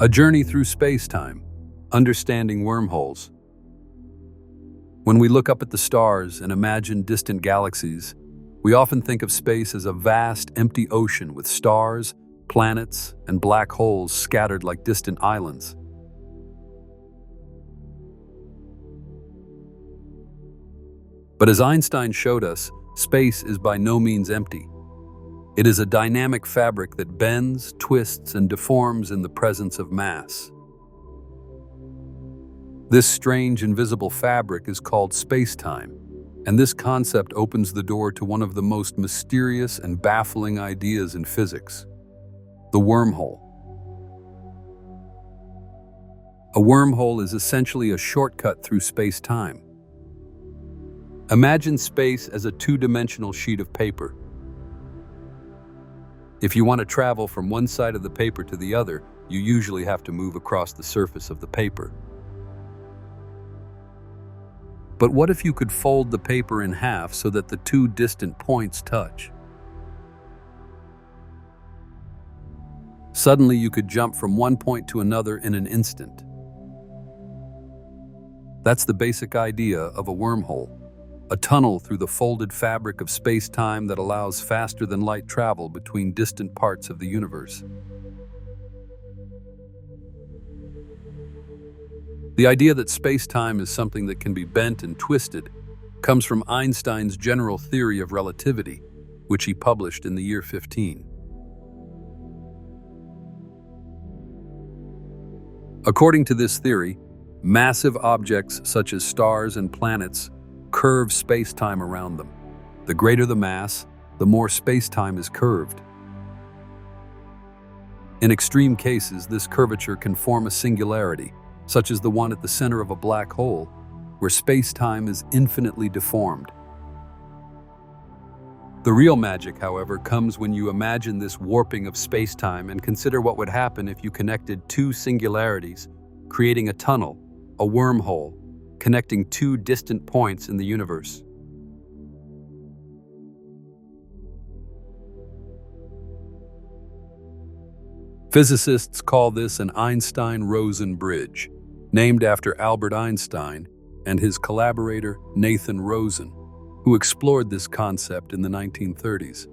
A journey through space-time, understanding wormholes. When we look up at the stars and imagine distant galaxies, we often think of space as a vast, empty ocean with stars, planets, and black holes scattered like distant islands. But as Einstein showed us, space is by no means empty. It is a dynamic fabric that bends, twists, and deforms in the presence of mass. This strange, invisible fabric is called space-time, and this concept opens the door to one of the most mysterious and baffling ideas in physics: the wormhole. A wormhole is essentially a shortcut through space-time. Imagine space as a two-dimensional sheet of paper. If you want to travel from one side of the paper to the other, you usually have to move across the surface of the paper. But what if you could fold the paper in half so that the two distant points touch? Suddenly you could jump from one point to another in an instant. That's the basic idea of a wormhole. A tunnel through the folded fabric of space-time that allows faster-than-light travel between distant parts of the universe. The idea that space-time is something that can be bent and twisted comes from Einstein's general theory of relativity, which he published in the year 15. According to this theory, massive objects such as stars and planets curve space-time around them. The greater the mass, the more space-time is curved. In extreme cases, this curvature can form a singularity, such as the one at the center of a black hole, where space-time is infinitely deformed. The real magic, however, comes when you imagine this warping of space-time and consider what would happen if you connected two singularities, creating a tunnel, a wormhole, connecting two distant points in the universe. Physicists call this an Einstein-Rosen bridge, named after Albert Einstein and his collaborator Nathan Rosen, who explored this concept in the 1930s.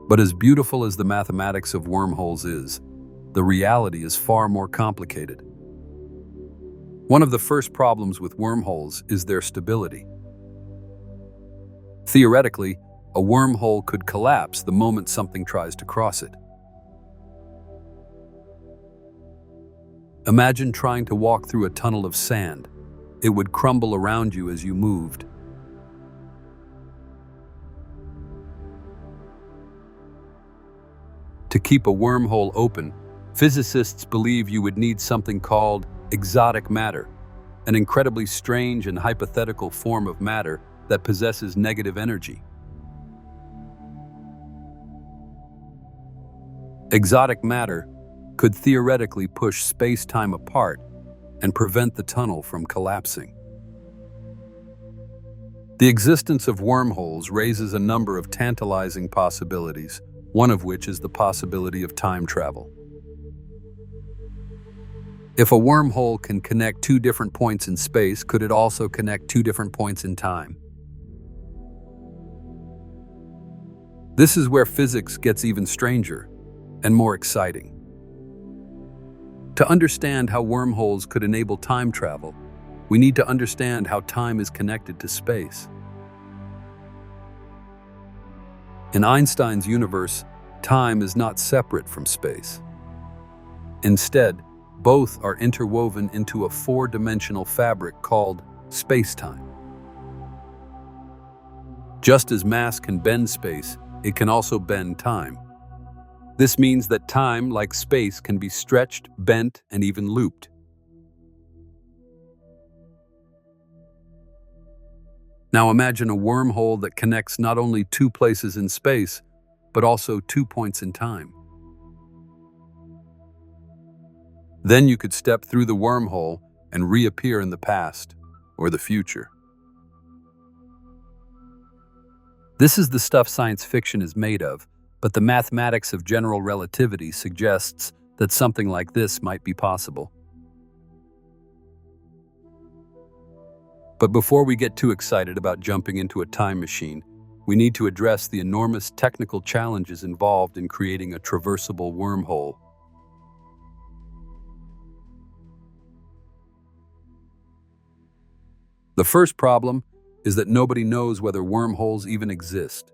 But as beautiful as the mathematics of wormholes is, the reality is far more complicated. One of the first problems with wormholes is their stability. Theoretically, a wormhole could collapse the moment something tries to cross it. Imagine trying to walk through a tunnel of sand. It would crumble around you as you moved. To keep a wormhole open, physicists believe you would need something called exotic matter, an incredibly strange and hypothetical form of matter that possesses negative energy. Exotic matter could theoretically push space-time apart and prevent the tunnel from collapsing. The existence of wormholes raises a number of tantalizing possibilities, one of which is the possibility of time travel. If a wormhole can connect two different points in space, could it also connect two different points in time? This is where physics gets even stranger and more exciting. To understand how wormholes could enable time travel, we need to understand how time is connected to space. In Einstein's universe, time is not separate from space. Instead, both are interwoven into a four-dimensional fabric called space-time. Just as mass can bend space, it can also bend time. This means that time, like space, can be stretched, bent, and even looped. Now imagine a wormhole that connects not only two places in space, but also 2 points in time. Then you could step through the wormhole and reappear in the past or the future. This is the stuff science fiction is made of, but the mathematics of general relativity suggests that something like this might be possible. But before we get too excited about jumping into a time machine, we need to address the enormous technical challenges involved in creating a traversable wormhole. The first problem is that nobody knows whether wormholes even exist.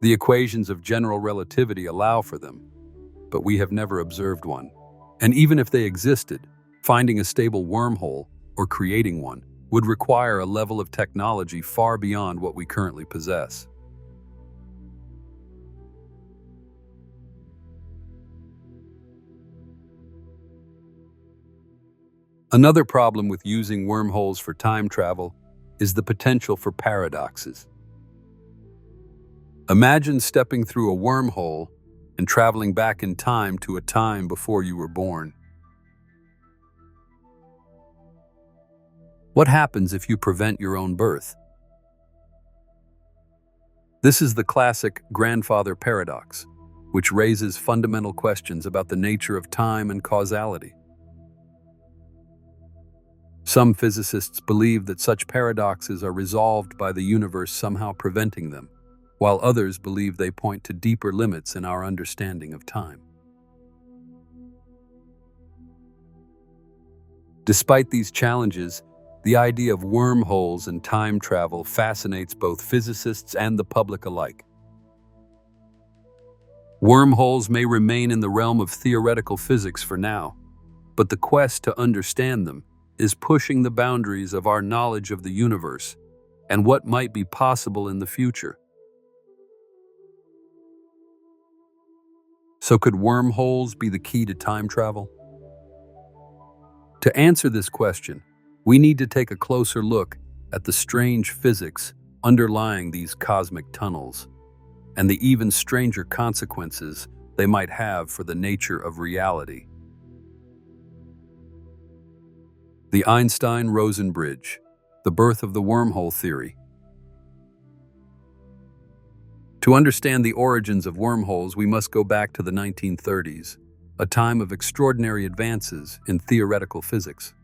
The equations of general relativity allow for them, but we have never observed one. And even if they existed, finding a stable wormhole, or creating one, would require a level of technology far beyond what we currently possess. Another problem with using wormholes for time travel is the potential for paradoxes. Imagine stepping through a wormhole and traveling back in time to a time before you were born. What happens if you prevent your own birth? This is the classic grandfather paradox, which raises fundamental questions about the nature of time and causality. Some physicists believe that such paradoxes are resolved by the universe somehow preventing them, while others believe they point to deeper limits in our understanding of time. Despite these challenges, the idea of wormholes and time travel fascinates both physicists and the public alike. Wormholes may remain in the realm of theoretical physics for now, but the quest to understand them is pushing the boundaries of our knowledge of the universe and what might be possible in the future. So could wormholes be the key to time travel? To answer this question, we need to take a closer look at the strange physics underlying these cosmic tunnels and the even stranger consequences they might have for the nature of reality. The Einstein-Rosen bridge, the birth of the wormhole theory. To understand the origins of wormholes, we must go back to the 1930s, a time of extraordinary advances in theoretical physics.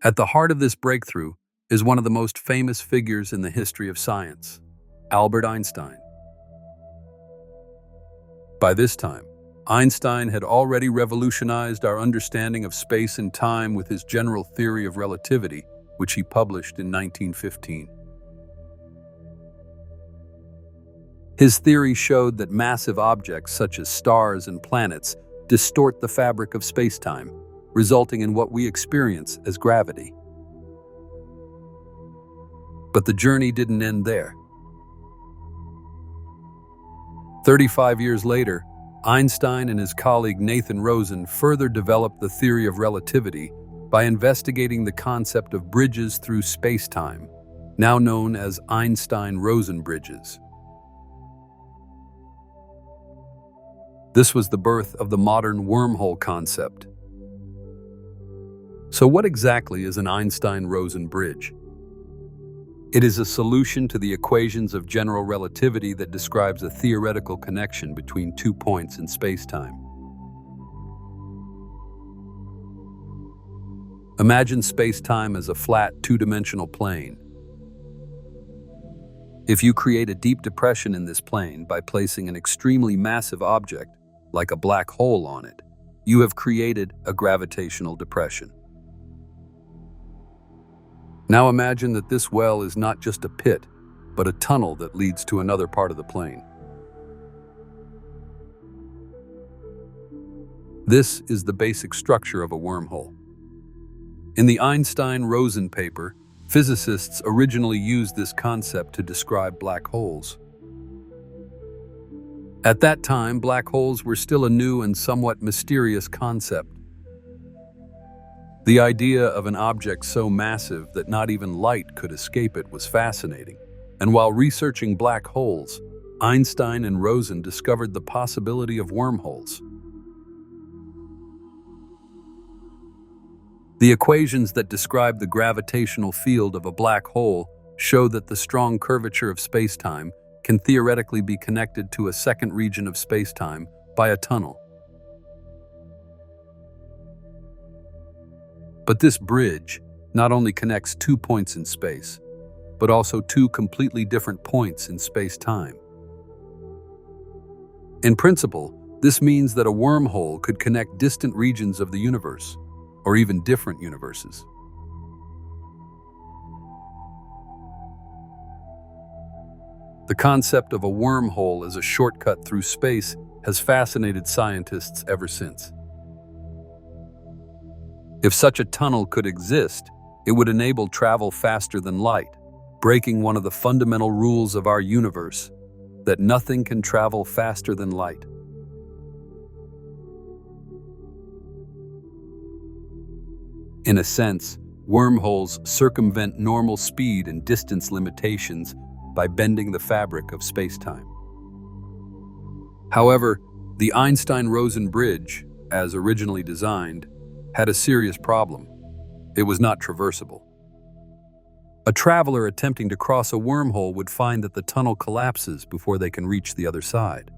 At the heart of this breakthrough is one of the most famous figures in the history of science, Albert Einstein. By this time, Einstein had already revolutionized our understanding of space and time with his general theory of relativity, which he published in 1915. His theory showed that massive objects such as stars and planets distort the fabric of space-time, resulting in what we experience as gravity. But the journey didn't end there. 35 years later, Einstein and his colleague Nathan Rosen further developed the theory of relativity by investigating the concept of bridges through space-time, now known as Einstein-Rosen bridges. This was the birth of the modern wormhole concept. So what exactly is an Einstein-Rosen bridge? It is a solution to the equations of general relativity that describes a theoretical connection between 2 points in space-time. Imagine space-time as a flat, two-dimensional plane. If you create a deep depression in this plane by placing an extremely massive object, like a black hole, on it, you have created a gravitational depression. Now imagine that this well is not just a pit, but a tunnel that leads to another part of the plane. This is the basic structure of a wormhole. In the Einstein-Rosen paper, physicists originally used this concept to describe black holes. At that time, black holes were still a new and somewhat mysterious concept. The idea of an object so massive that not even light could escape it was fascinating. And while researching black holes, Einstein and Rosen discovered the possibility of wormholes. The equations that describe the gravitational field of a black hole show that the strong curvature of space-time can theoretically be connected to a second region of space-time by a tunnel. But this bridge not only connects two points in space, but also two completely different points in space-time. In principle, this means that a wormhole could connect distant regions of the universe, or even different universes. The concept of a wormhole as a shortcut through space has fascinated scientists ever since. If such a tunnel could exist, it would enable travel faster than light, breaking one of the fundamental rules of our universe, that nothing can travel faster than light. In a sense, wormholes circumvent normal speed and distance limitations by bending the fabric of space-time. However, the Einstein-Rosen bridge, as originally designed, had a serious problem. It was not traversable. A traveler attempting to cross a wormhole would find that the tunnel collapses before they can reach the other side.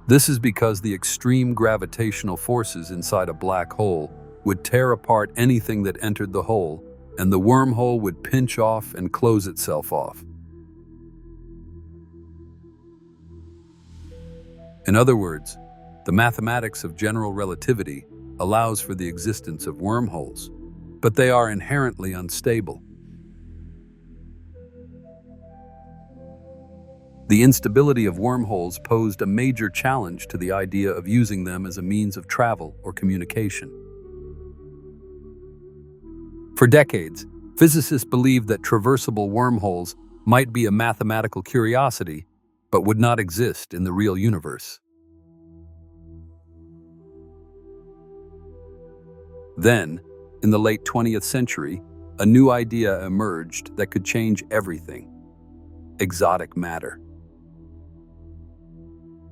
This is because the extreme gravitational forces inside a black hole would tear apart anything that entered the hole, and the wormhole would pinch off and close itself off. In other words, the mathematics of general relativity allows for the existence of wormholes, but they are inherently unstable. The instability of wormholes posed a major challenge to the idea of using them as a means of travel or communication. For decades, physicists believed that traversable wormholes might be a mathematical curiosity, but would not exist in the real universe. Then, in the late 20th century, a new idea emerged that could change everything: exotic matter.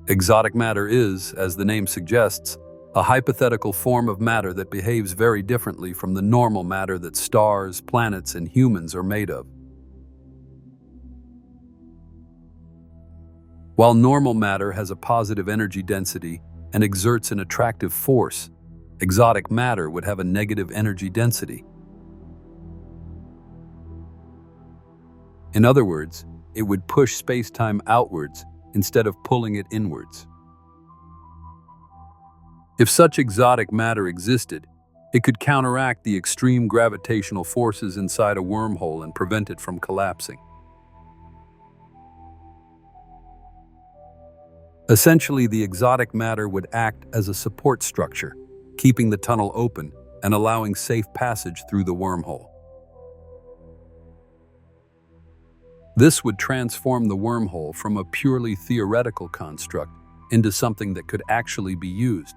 Exotic matter is, as the name suggests, a hypothetical form of matter that behaves very differently from the normal matter that stars, planets, and humans are made of. While normal matter has a positive energy density and exerts an attractive force, exotic matter would have a negative energy density. In other words, it would push space-time outwards instead of pulling it inwards. If such exotic matter existed, it could counteract the extreme gravitational forces inside a wormhole and prevent it from collapsing. Essentially, the exotic matter would act as a support structure, keeping the tunnel open and allowing safe passage through the wormhole. This would transform the wormhole from a purely theoretical construct into something that could actually be used.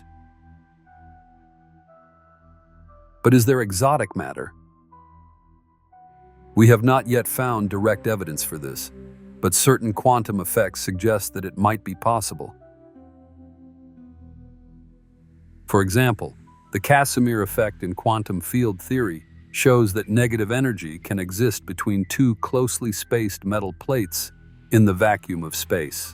But is there exotic matter? We have not yet found direct evidence for this, but certain quantum effects suggest that it might be possible. For example, the Casimir effect in quantum field theory shows that negative energy can exist between two closely spaced metal plates in the vacuum of space.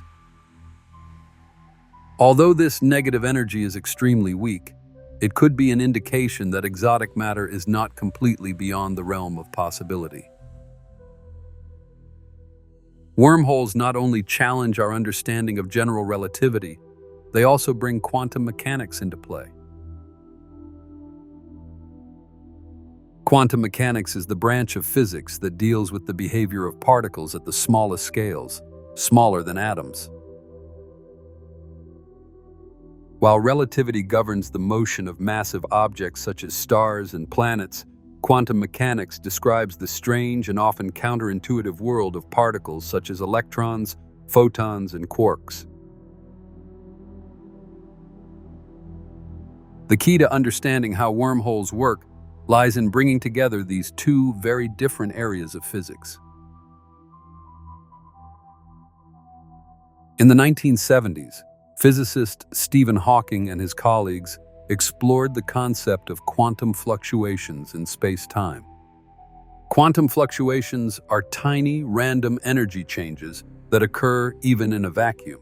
Although this negative energy is extremely weak, it could be an indication that exotic matter is not completely beyond the realm of possibility. Wormholes not only challenge our understanding of general relativity, they also bring quantum mechanics into play. Quantum mechanics is the branch of physics that deals with the behavior of particles at the smallest scales, smaller than atoms. While relativity governs the motion of massive objects such as stars and planets, quantum mechanics describes the strange and often counterintuitive world of particles such as electrons, photons, and quarks. The key to understanding how wormholes work lies in bringing together these two very different areas of physics. In the 1970s, physicist Stephen Hawking and his colleagues explored the concept of quantum fluctuations in space-time. Quantum fluctuations are tiny, random energy changes that occur even in a vacuum.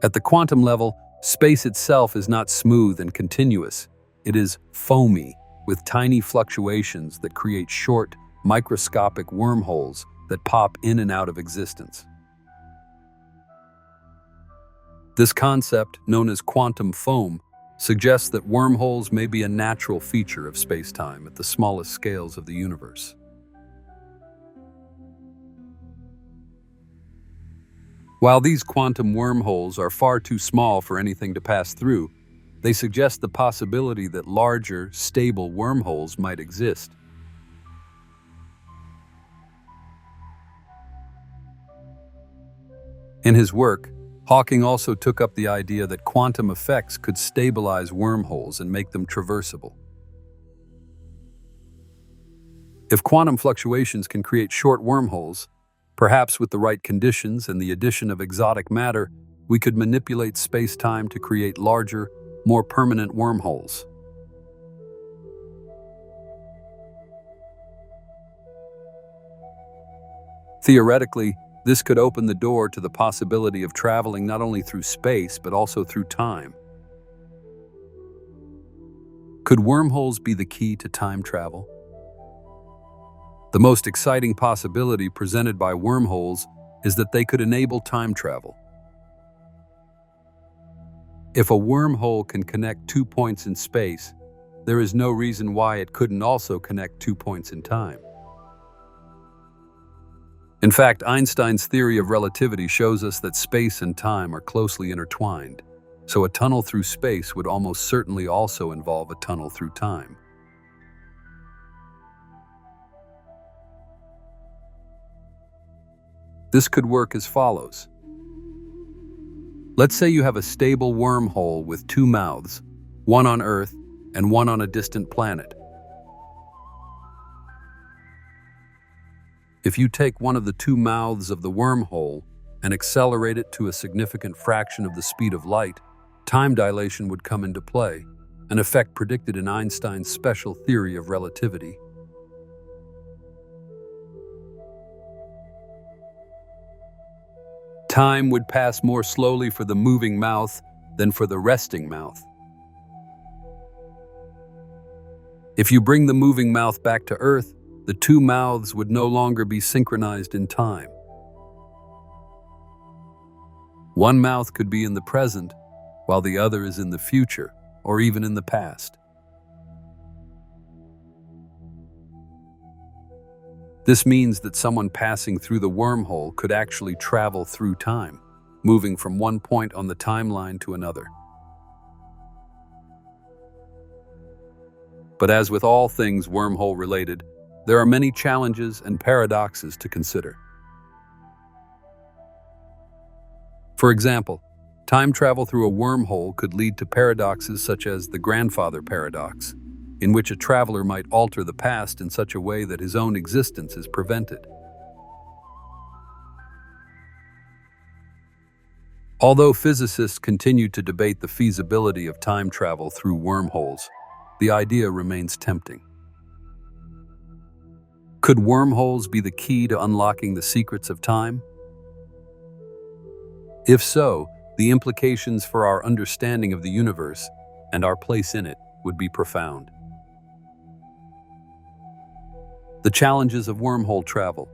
At the quantum level, space itself is not smooth and continuous. It is foamy, with tiny fluctuations that create short, microscopic wormholes that pop in and out of existence. This concept, known as quantum foam, suggests that wormholes may be a natural feature of space-time at the smallest scales of the universe. While these quantum wormholes are far too small for anything to pass through, they suggest the possibility that larger, stable wormholes might exist. In his work, Hawking also took up the idea that quantum effects could stabilize wormholes and make them traversable. If quantum fluctuations can create short wormholes, perhaps with the right conditions and the addition of exotic matter, we could manipulate space-time to create larger, more permanent wormholes. Theoretically, this could open the door to the possibility of traveling not only through space, but also through time. Could wormholes be the key to time travel? The most exciting possibility presented by wormholes is that they could enable time travel. If a wormhole can connect 2 points in space, there is no reason why it couldn't also connect 2 points in time. In fact, Einstein's theory of relativity shows us that space and time are closely intertwined, so a tunnel through space would almost certainly also involve a tunnel through time. This could work as follows. Let's say you have a stable wormhole with 2 mouths, one on Earth and one on a distant planet. If you take one of the 2 mouths of the wormhole and accelerate it to a significant fraction of the speed of light, time dilation would come into play, an effect predicted in Einstein's special theory of relativity. Time would pass more slowly for the moving mouth than for the resting mouth. If you bring the moving mouth back to Earth, the 2 mouths would no longer be synchronized in time. One mouth could be in the present, while the other is in the future, or even in the past. This means that someone passing through the wormhole could actually travel through time, moving from one point on the timeline to another. But as with all things wormhole-related, there are many challenges and paradoxes to consider. For example, time travel through a wormhole could lead to paradoxes such as the grandfather paradox, in which a traveler might alter the past in such a way that his own existence is prevented. Although physicists continue to debate the feasibility of time travel through wormholes, the idea remains tempting. Could wormholes be the key to unlocking the secrets of time? If so, the implications for our understanding of the universe and our place in it would be profound. The challenges of wormhole travel.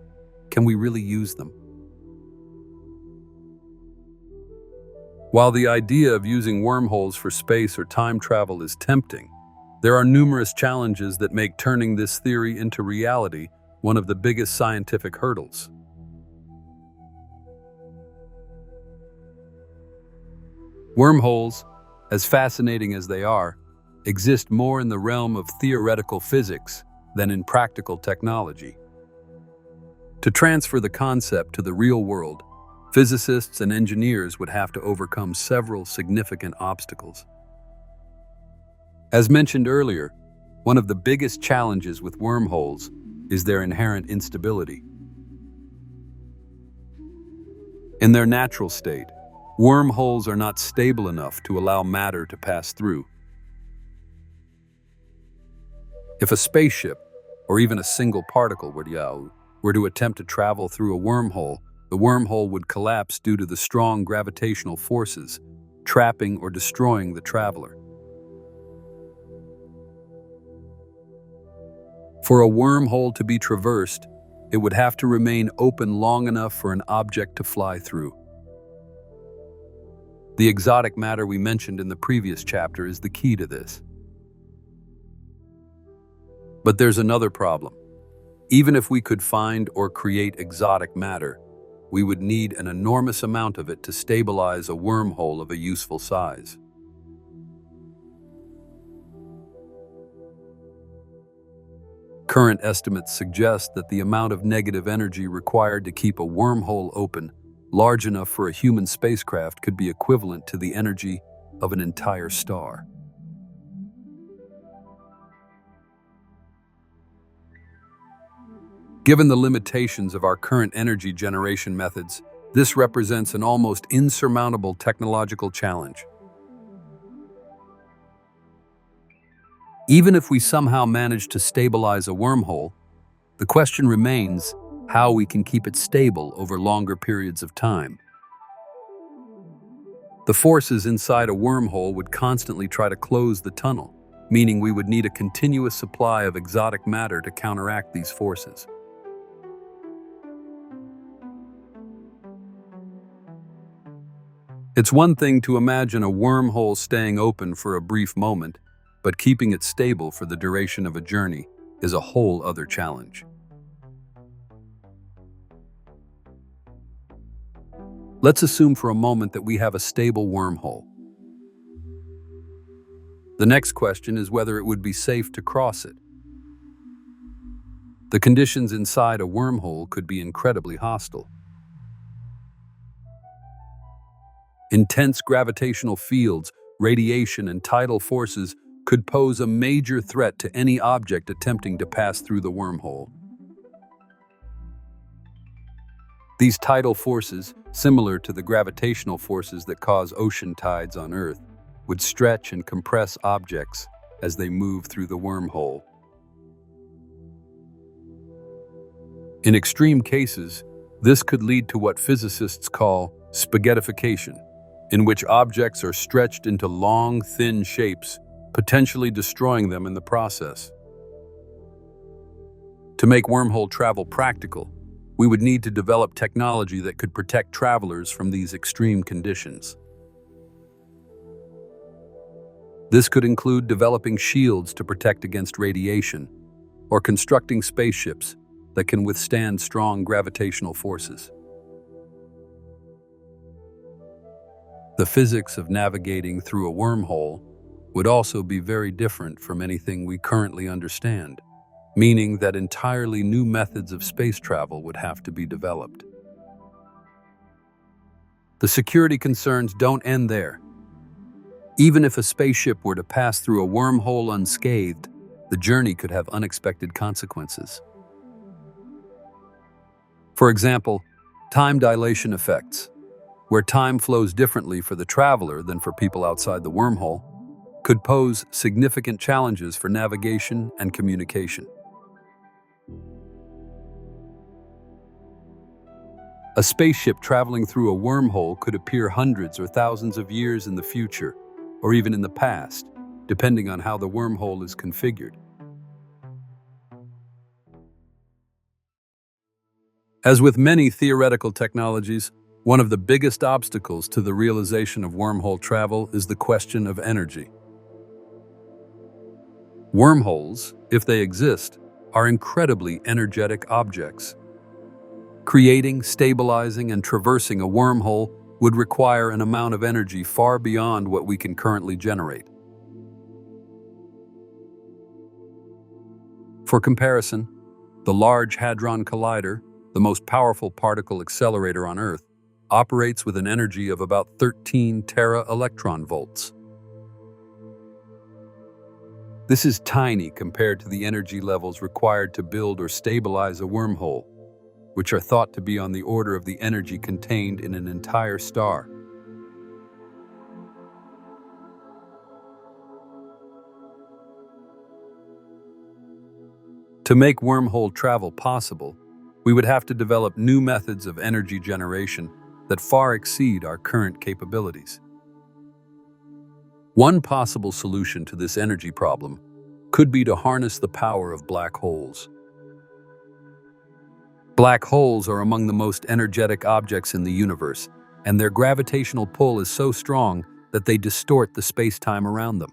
Can we really use them? While the idea of using wormholes for space or time travel is tempting, there are numerous challenges that make turning this theory into reality one of the biggest scientific hurdles. Wormholes, as fascinating as they are, exist more in the realm of theoretical physics than in practical technology. To transfer the concept to the real world, physicists and engineers would have to overcome several significant obstacles. As mentioned earlier, one of the biggest challenges with wormholes is their inherent instability. In their natural state, wormholes are not stable enough to allow matter to pass through. If a spaceship, or even a single particle were to attempt to travel through a wormhole, the wormhole would collapse due to the strong gravitational forces, trapping or destroying the traveler. For a wormhole to be traversed, it would have to remain open long enough for an object to fly through. The exotic matter we mentioned in the previous chapter is the key to this. But there's another problem. Even if we could find or create exotic matter, we would need an enormous amount of it to stabilize a wormhole of a useful size. Current estimates suggest that the amount of negative energy required to keep a wormhole open, large enough for a human spacecraft, could be equivalent to the energy of an entire star. Given the limitations of our current energy generation methods, this represents an almost insurmountable technological challenge. Even if we somehow manage to stabilize a wormhole, the question remains how we can keep it stable over longer periods of time. The forces inside a wormhole would constantly try to close the tunnel, meaning we would need a continuous supply of exotic matter to counteract these forces. It's one thing to imagine a wormhole staying open for a brief moment, but keeping it stable for the duration of a journey is a whole other challenge. Let's assume for a moment that we have a stable wormhole. The next question is whether it would be safe to cross it. The conditions inside a wormhole could be incredibly hostile. Intense gravitational fields, radiation, and tidal forces could pose a major threat to any object attempting to pass through the wormhole. These tidal forces, similar to the gravitational forces that cause ocean tides on Earth, would stretch and compress objects as they move through the wormhole. In extreme cases, this could lead to what physicists call spaghettification, in which objects are stretched into long, thin shapes, potentially destroying them in the process. To make wormhole travel practical, we would need to develop technology that could protect travelers from these extreme conditions. This could include developing shields to protect against radiation, or constructing spaceships that can withstand strong gravitational forces. The physics of navigating through a wormhole would also be very different from anything we currently understand, meaning that entirely new methods of space travel would have to be developed. The security concerns don't end there. Even if a spaceship were to pass through a wormhole unscathed, the journey could have unexpected consequences. For example, time dilation effects, where time flows differently for the traveler than for people outside the wormhole, could pose significant challenges for navigation and communication. A spaceship traveling through a wormhole could appear hundreds or thousands of years in the future, or even in the past, depending on how the wormhole is configured. As with many theoretical technologies, one of the biggest obstacles to the realization of wormhole travel is the question of energy. Wormholes, if they exist, are incredibly energetic objects. Creating, stabilizing, and traversing a wormhole would require an amount of energy far beyond what we can currently generate. For comparison, the Large Hadron Collider, the most powerful particle accelerator on Earth, operates with an energy of about 13 tera-electron volts. This is tiny compared to the energy levels required to build or stabilize a wormhole, which are thought to be on the order of the energy contained in an entire star. To make wormhole travel possible, we would have to develop new methods of energy generation that far exceed our current capabilities. One possible solution to this energy problem could be to harness the power of black holes. Black holes are among the most energetic objects in the universe, and their gravitational pull is so strong that they distort the space-time around them.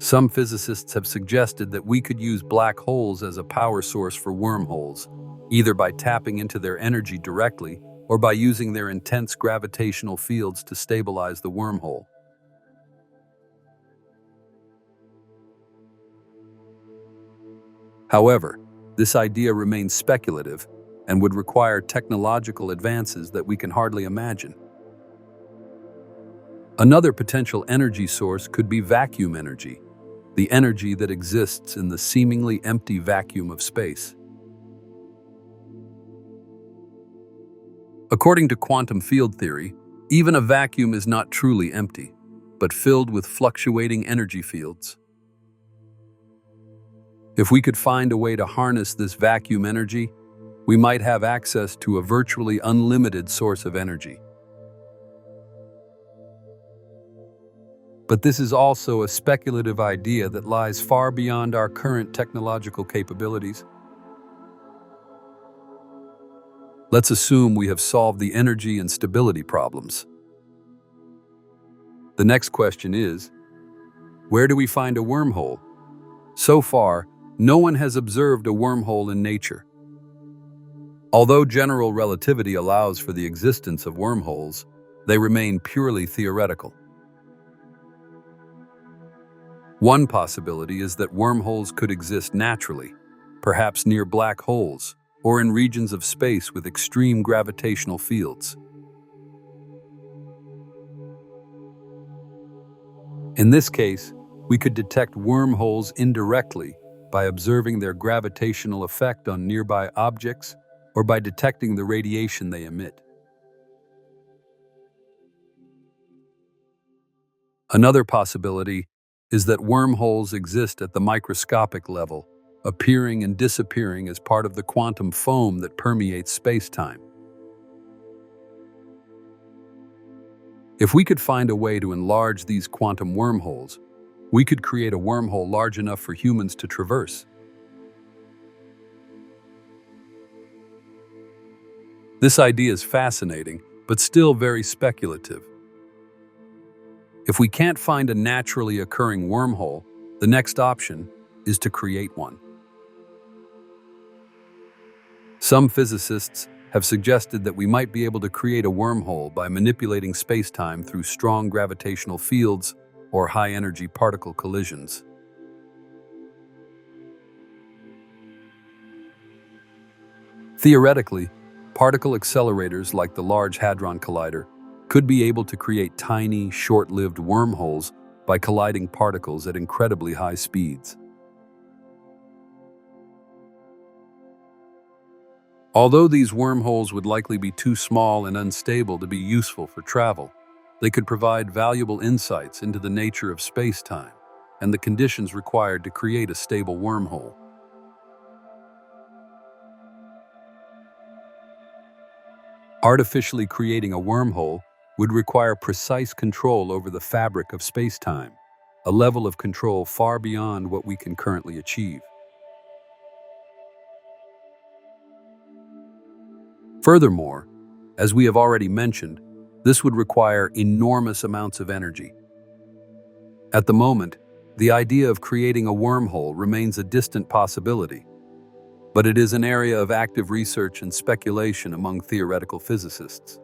Some physicists have suggested that we could use black holes as a power source for wormholes, either by tapping into their energy directly or by using their intense gravitational fields to stabilize the wormhole. However, this idea remains speculative and would require technological advances that we can hardly imagine. Another potential energy source could be vacuum energy, the energy that exists in the seemingly empty vacuum of space. According to quantum field theory, even a vacuum is not truly empty, but filled with fluctuating energy fields. If we could find a way to harness this vacuum energy, we might have access to a virtually unlimited source of energy. But this is also a speculative idea that lies far beyond our current technological capabilities. Let's assume we have solved the energy and stability problems. The next question is, where do we find a wormhole? So far, no one has observed a wormhole in nature. Although general relativity allows for the existence of wormholes, they remain purely theoretical. One possibility is that wormholes could exist naturally, perhaps near black holes or in regions of space with extreme gravitational fields. In this case, we could detect wormholes indirectly by observing their gravitational effect on nearby objects or by detecting the radiation they emit. Another possibility is that wormholes exist at the microscopic level, appearing and disappearing as part of the quantum foam that permeates space-time. If we could find a way to enlarge these quantum wormholes, we could create a wormhole large enough for humans to traverse. This idea is fascinating, but still very speculative. If we can't find a naturally occurring wormhole, the next option is to create one. Some physicists have suggested that we might be able to create a wormhole by manipulating space-time through strong gravitational fields or high-energy particle collisions. Theoretically, particle accelerators like the Large Hadron Collider could be able to create tiny, short-lived wormholes by colliding particles at incredibly high speeds. Although these wormholes would likely be too small and unstable to be useful for travel, they could provide valuable insights into the nature of space-time and the conditions required to create a stable wormhole. Artificially creating a wormhole would require precise control over the fabric of space-time, a level of control far beyond what we can currently achieve. Furthermore, as we have already mentioned, this would require enormous amounts of energy. At the moment, the idea of creating a wormhole remains a distant possibility, but it is an area of active research and speculation among theoretical physicists.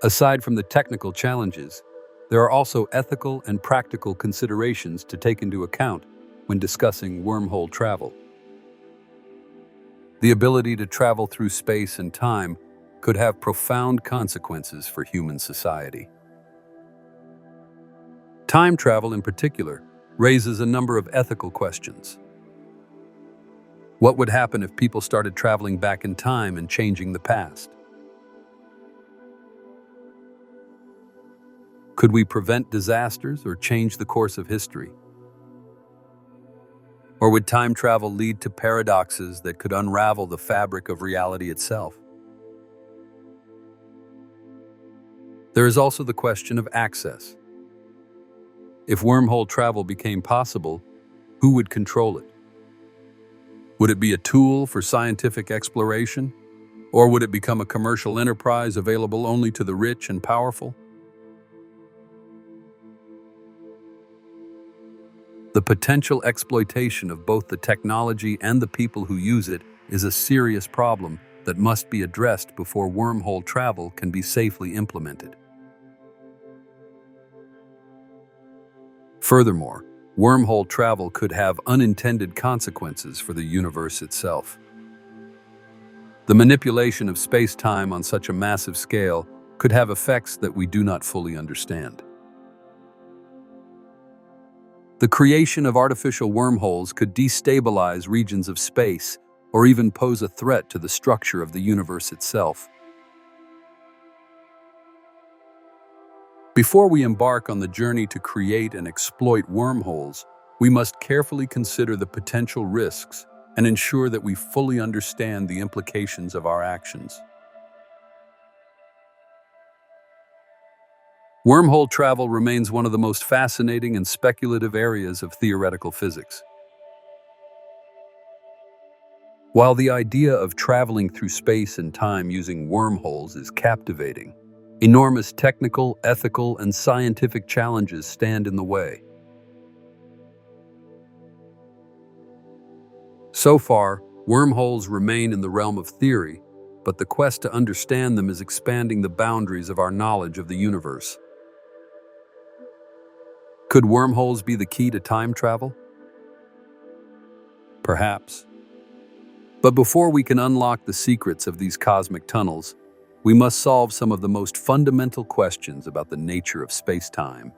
Aside from the technical challenges, there are also ethical and practical considerations to take into account when discussing wormhole travel. The ability to travel through space and time could have profound consequences for human society. Time travel, in particular, raises a number of ethical questions. What would happen if people started traveling back in time and changing the past? Could we prevent disasters or change the course of history? Or would time travel lead to paradoxes that could unravel the fabric of reality itself? There is also the question of access. If wormhole travel became possible, who would control it? Would it be a tool for scientific exploration? Or would it become a commercial enterprise available only to the rich and powerful? The potential exploitation of both the technology and the people who use it is a serious problem that must be addressed before wormhole travel can be safely implemented. Furthermore, wormhole travel could have unintended consequences for the universe itself. The manipulation of space-time on such a massive scale could have effects that we do not fully understand. The creation of artificial wormholes could destabilize regions of space or even pose a threat to the structure of the universe itself. Before we embark on the journey to create and exploit wormholes, we must carefully consider the potential risks and ensure that we fully understand the implications of our actions. Wormhole travel remains one of the most fascinating and speculative areas of theoretical physics. While the idea of traveling through space and time using wormholes is captivating, enormous technical, ethical, and scientific challenges stand in the way. So far, wormholes remain in the realm of theory, but the quest to understand them is expanding the boundaries of our knowledge of the universe. Could wormholes be the key to time travel? Perhaps. But before we can unlock the secrets of these cosmic tunnels, we must solve some of the most fundamental questions about the nature of space-time,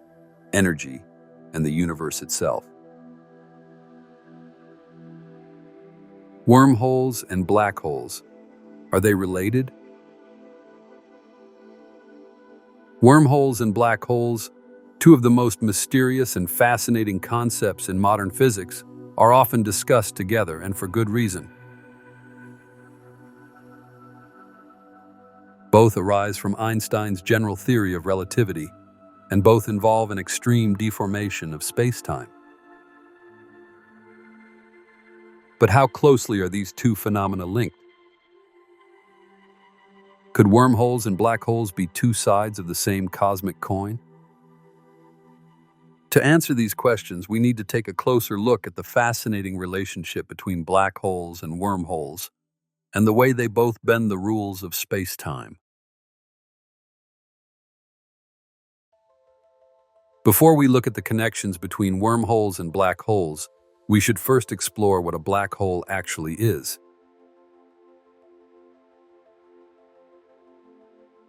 energy, and the universe itself. Wormholes and black holes, are they related? Wormholes and black holes, two of the most mysterious and fascinating concepts in modern physics, are often discussed together, and for good reason. Both arise from Einstein's general theory of relativity, and both involve an extreme deformation of space-time. But how closely are these two phenomena linked? Could wormholes and black holes be two sides of the same cosmic coin? To answer these questions, we need to take a closer look at the fascinating relationship between black holes and wormholes, and the way they both bend the rules of space-time. Before we look at the connections between wormholes and black holes, we should first explore what a black hole actually is.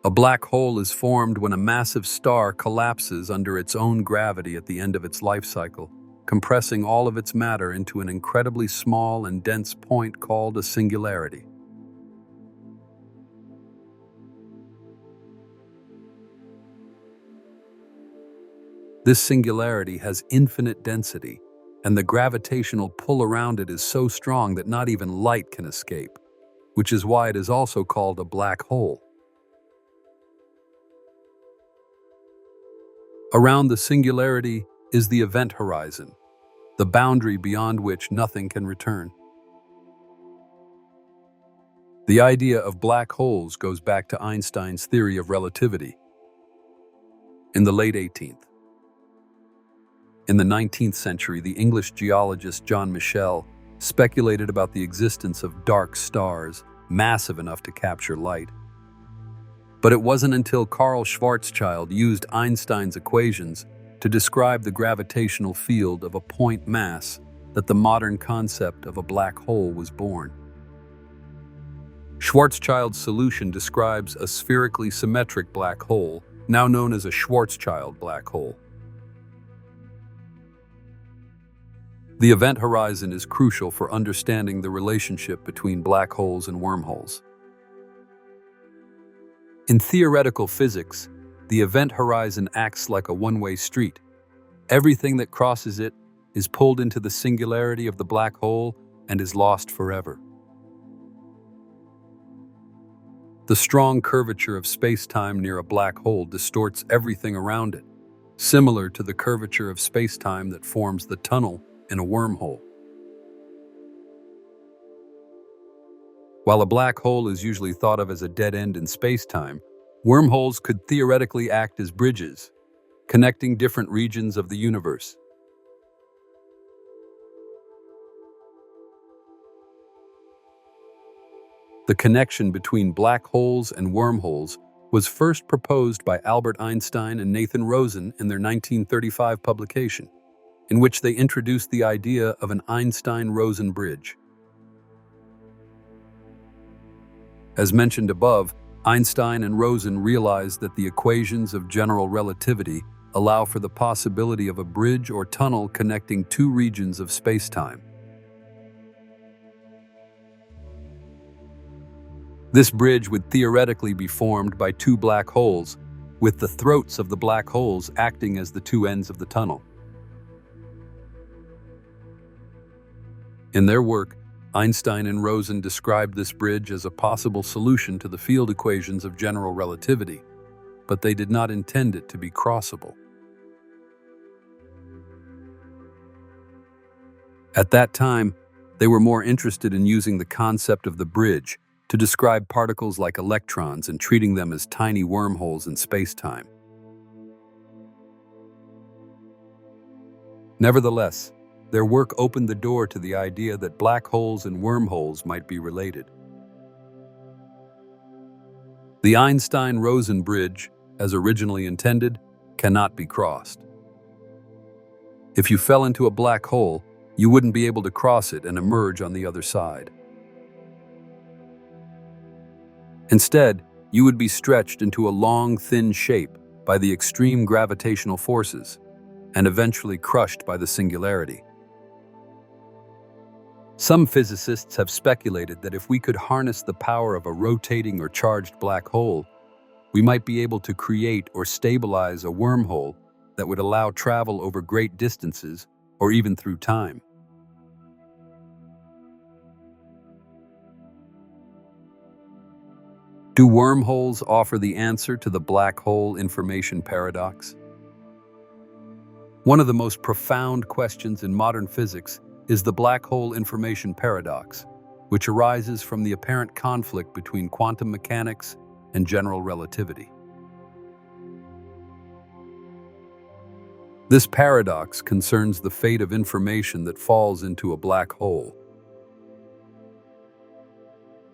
A black hole is formed when a massive star collapses under its own gravity at the end of its life cycle, compressing all of its matter into an incredibly small and dense point called a singularity. This singularity has infinite density, and the gravitational pull around it is so strong that not even light can escape, which is why it is also called a black hole. Around the singularity is the event horizon, the boundary beyond which nothing can return. The idea of black holes goes back to Einstein's theory of relativity. In the late 18th. In the 19th century, the English geologist John Michell speculated about the existence of dark stars, massive enough to capture light. But it wasn't until Carl Schwarzschild used Einstein's equations to describe the gravitational field of a point mass that the modern concept of a black hole was born. Schwarzschild's solution describes a spherically symmetric black hole, now known as a Schwarzschild black hole. The event horizon is crucial for understanding the relationship between black holes and wormholes. In theoretical physics, the event horizon acts like a one-way street. Everything that crosses it is pulled into the singularity of the black hole and is lost forever. The strong curvature of space-time near a black hole distorts everything around it, similar to the curvature of space-time that forms the tunnel in a wormhole. While a black hole is usually thought of as a dead end in space-time, wormholes could theoretically act as bridges, connecting different regions of the universe. The connection between black holes and wormholes was first proposed by Albert Einstein and Nathan Rosen in their 1935 publication, in which they introduced the idea of an Einstein-Rosen bridge. As mentioned above, Einstein and Rosen realized that the equations of general relativity allow for the possibility of a bridge or tunnel connecting two regions of space-time. This bridge would theoretically be formed by two black holes, with the throats of the black holes acting as the two ends of the tunnel. In their work, Einstein and Rosen described this bridge as a possible solution to the field equations of general relativity, but they did not intend it to be crossable. At that time, they were more interested in using the concept of the bridge to describe particles like electrons and treating them as tiny wormholes in space-time. Nevertheless, their work opened the door to the idea that black holes and wormholes might be related. The Einstein-Rosen bridge, as originally intended, cannot be crossed. If you fell into a black hole, you wouldn't be able to cross it and emerge on the other side. Instead, you would be stretched into a long, thin shape by the extreme gravitational forces and eventually crushed by the singularity. Some physicists have speculated that if we could harness the power of a rotating or charged black hole, we might be able to create or stabilize a wormhole that would allow travel over great distances or even through time. Do wormholes offer the answer to the black hole information paradox? One of the most profound questions in modern physics is the black hole information paradox, which arises from the apparent conflict between quantum mechanics and general relativity. This paradox concerns the fate of information that falls into a black hole.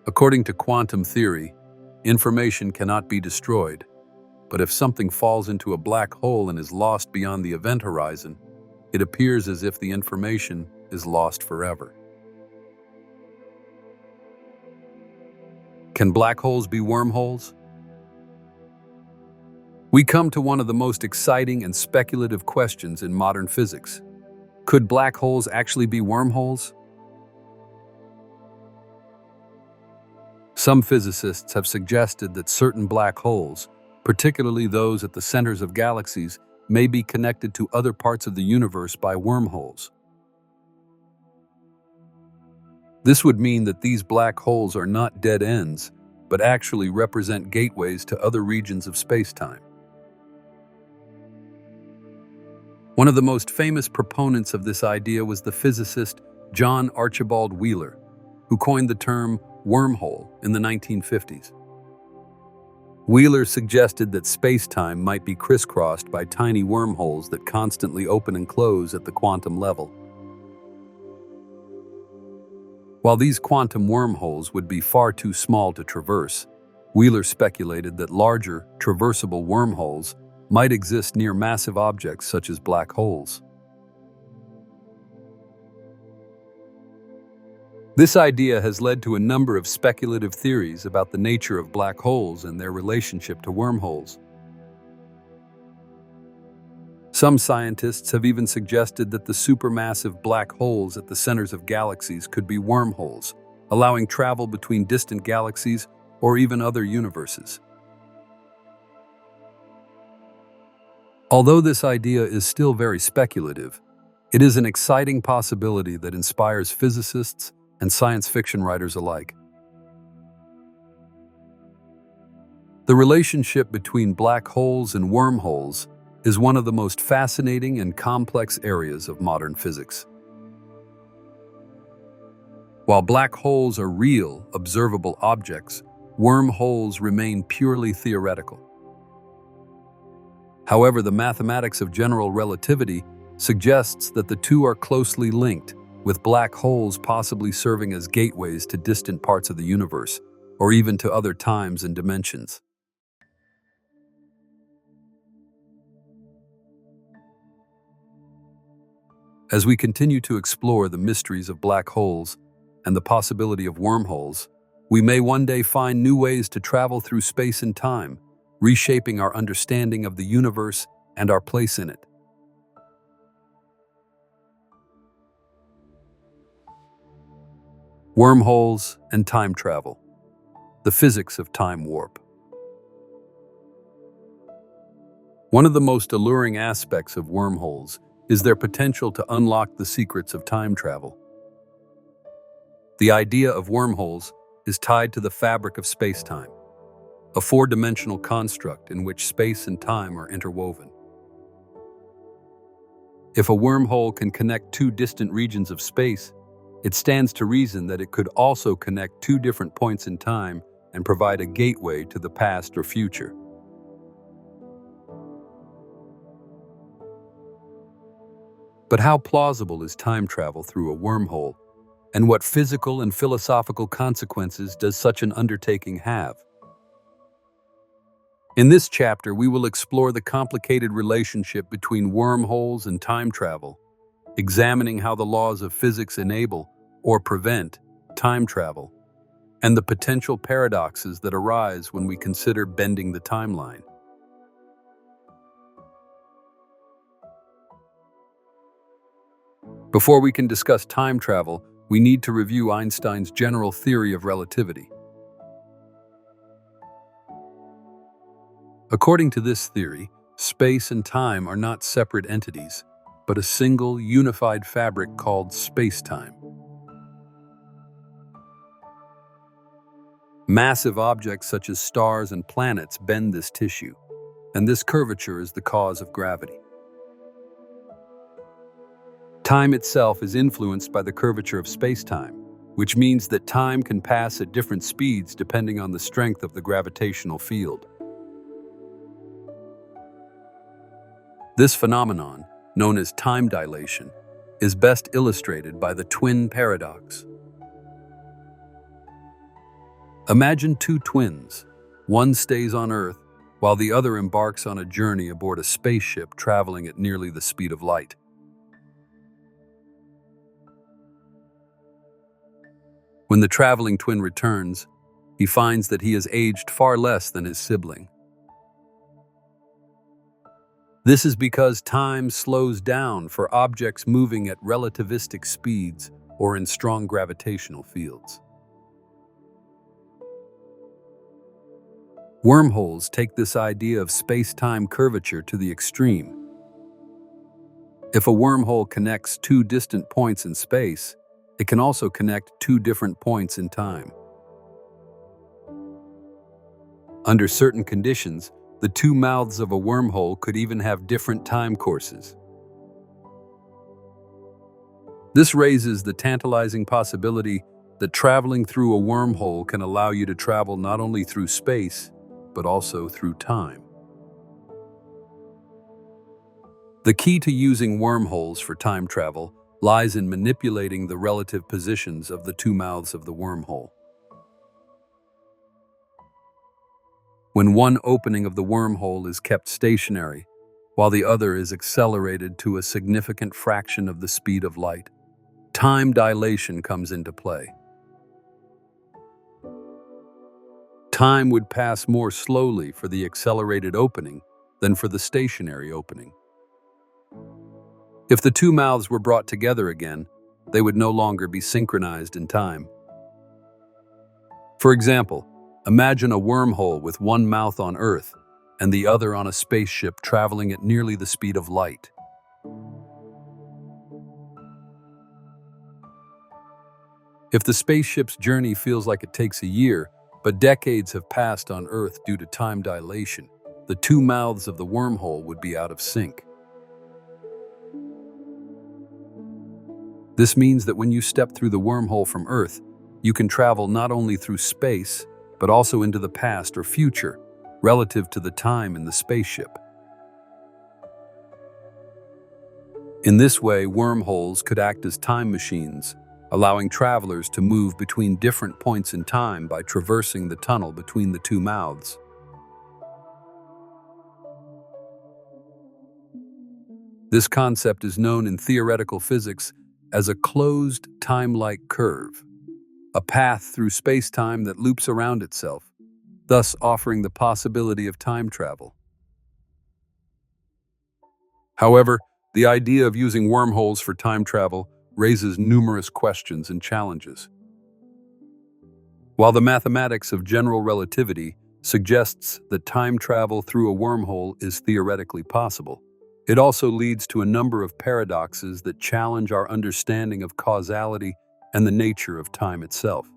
According to quantum theory, information cannot be destroyed, but if something falls into a black hole and is lost beyond the event horizon, it appears as if the information is lost forever. Can black holes be wormholes? We come to one of the most exciting and speculative questions in modern physics. Could black holes actually be wormholes? Some physicists have suggested that certain black holes, particularly those at the centers of galaxies, may be connected to other parts of the universe by wormholes. This would mean that these black holes are not dead ends, but actually represent gateways to other regions of space-time. One of the most famous proponents of this idea was the physicist John Archibald Wheeler, who coined the term wormhole in the 1950s. Wheeler suggested that space-time might be crisscrossed by tiny wormholes that constantly open and close at the quantum level. While these quantum wormholes would be far too small to traverse, Wheeler speculated that larger, traversable wormholes might exist near massive objects such as black holes. This idea has led to a number of speculative theories about the nature of black holes and their relationship to wormholes. Some scientists have even suggested that the supermassive black holes at the centers of galaxies could be wormholes, allowing travel between distant galaxies or even other universes. Although this idea is still very speculative, it is an exciting possibility that inspires physicists and science fiction writers alike. The relationship between black holes and wormholes is one of the most fascinating and complex areas of modern physics. While black holes are real, observable objects, wormholes remain purely theoretical. However, the mathematics of general relativity suggests that the two are closely linked, with black holes possibly serving as gateways to distant parts of the universe, or even to other times and dimensions. As we continue to explore the mysteries of black holes and the possibility of wormholes, we may one day find new ways to travel through space and time, reshaping our understanding of the universe and our place in it. Wormholes and time travel. The physics of time warp. One of the most alluring aspects of wormholes is their potential to unlock the secrets of time travel. The idea of wormholes is tied to the fabric of space-time, a four-dimensional construct in which space and time are interwoven. If a wormhole can connect two distant regions of space, it stands to reason that it could also connect two different points in time and provide a gateway to the past or future. But how plausible is time travel through a wormhole, and what physical and philosophical consequences does such an undertaking have? In this chapter, we will explore the complicated relationship between wormholes and time travel, examining how the laws of physics enable or prevent time travel, and the potential paradoxes that arise when we consider bending the timeline. Before we can discuss time travel, we need to review Einstein's general theory of relativity. According to this theory, space and time are not separate entities, but a single, unified fabric called space-time. Massive objects such as stars and planets bend this tissue, and this curvature is the cause of gravity. Time itself is influenced by the curvature of space-time, which means that time can pass at different speeds depending on the strength of the gravitational field. This phenomenon, known as time dilation, is best illustrated by the twin paradox. Imagine two twins. One stays on Earth, while the other embarks on a journey aboard a spaceship traveling at nearly the speed of light. When the traveling twin returns, he finds that he has aged far less than his sibling. This is because time slows down for objects moving at relativistic speeds or in strong gravitational fields. Wormholes take this idea of space-time curvature to the extreme. If a wormhole connects two distant points in space, it can also connect two different points in time. Under certain conditions, the two mouths of a wormhole could even have different time courses. This raises the tantalizing possibility that traveling through a wormhole can allow you to travel not only through space, but also through time. The key to using wormholes for time travel lies in manipulating the relative positions of the two mouths of the wormhole. When one opening of the wormhole is kept stationary, while the other is accelerated to a significant fraction of the speed of light, time dilation comes into play. Time would pass more slowly for the accelerated opening than for the stationary opening. If the two mouths were brought together again, they would no longer be synchronized in time. For example, imagine a wormhole with one mouth on Earth and the other on a spaceship traveling at nearly the speed of light. If the spaceship's journey feels like it takes a year, but decades have passed on Earth due to time dilation, the two mouths of the wormhole would be out of sync. This means that when you step through the wormhole from Earth, you can travel not only through space, but also into the past or future, relative to the time in the spaceship. In this way, wormholes could act as time machines, allowing travelers to move between different points in time by traversing the tunnel between the two mouths. This concept is known in theoretical physics as a closed time-like curve, a path through space-time that loops around itself, thus offering the possibility of time travel. However, the idea of using wormholes for time travel raises numerous questions and challenges. While the mathematics of general relativity suggests that time travel through a wormhole is theoretically possible, it also leads to a number of paradoxes that challenge our understanding of causality and the nature of time itself.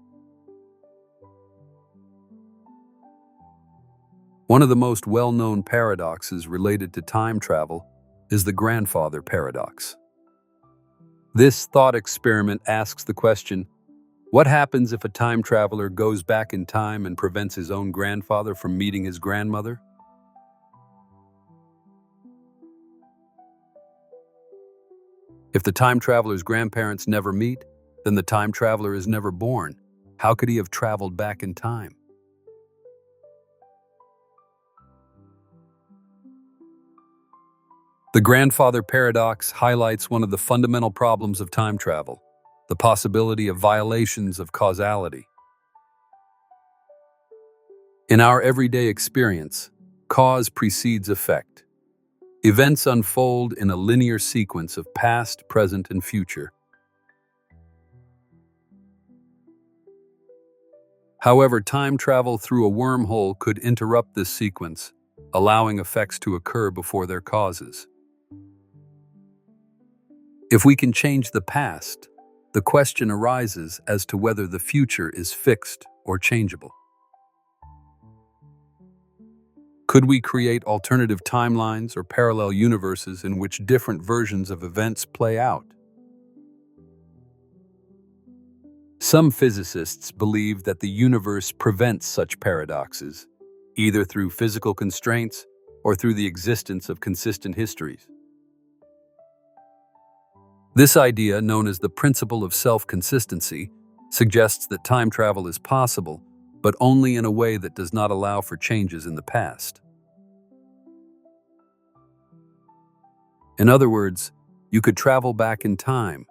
One of the most well-known paradoxes related to time travel is the grandfather paradox. This thought experiment asks the question, what happens if a time traveler goes back in time and prevents his own grandfather from meeting his grandmother? If the time traveler's grandparents never meet, then the time traveler is never born. How could he have traveled back in time? The grandfather paradox highlights one of the fundamental problems of time travel, the possibility of violations of causality. In our everyday experience, cause precedes effect. Events unfold in a linear sequence of past, present, and future. However, time travel through a wormhole could interrupt this sequence, allowing effects to occur before their causes. If we can change the past, the question arises as to whether the future is fixed or changeable. Could we create alternative timelines or parallel universes in which different versions of events play out? Some physicists believe that the universe prevents such paradoxes, either through physical constraints or through the existence of consistent histories. This idea, known as the principle of self-consistency, suggests that time travel is possible, but only in a way that does not allow for changes in the past. In other words, you could travel back in time,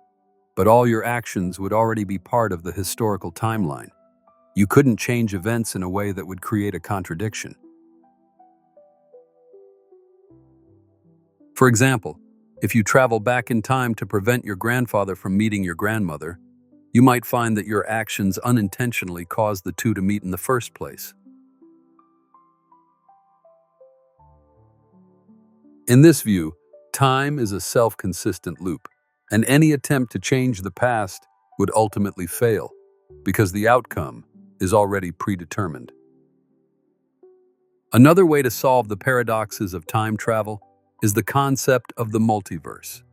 but all your actions would already be part of the historical timeline. You couldn't change events in a way that would create a contradiction. For example, if you travel back in time to prevent your grandfather from meeting your grandmother, you might find that your actions unintentionally caused the two to meet in the first place. In this view, time is a self-consistent loop, and any attempt to change the past would ultimately fail, because the outcome is already predetermined. Another way to solve the paradoxes of time travel is the concept of the multiverse.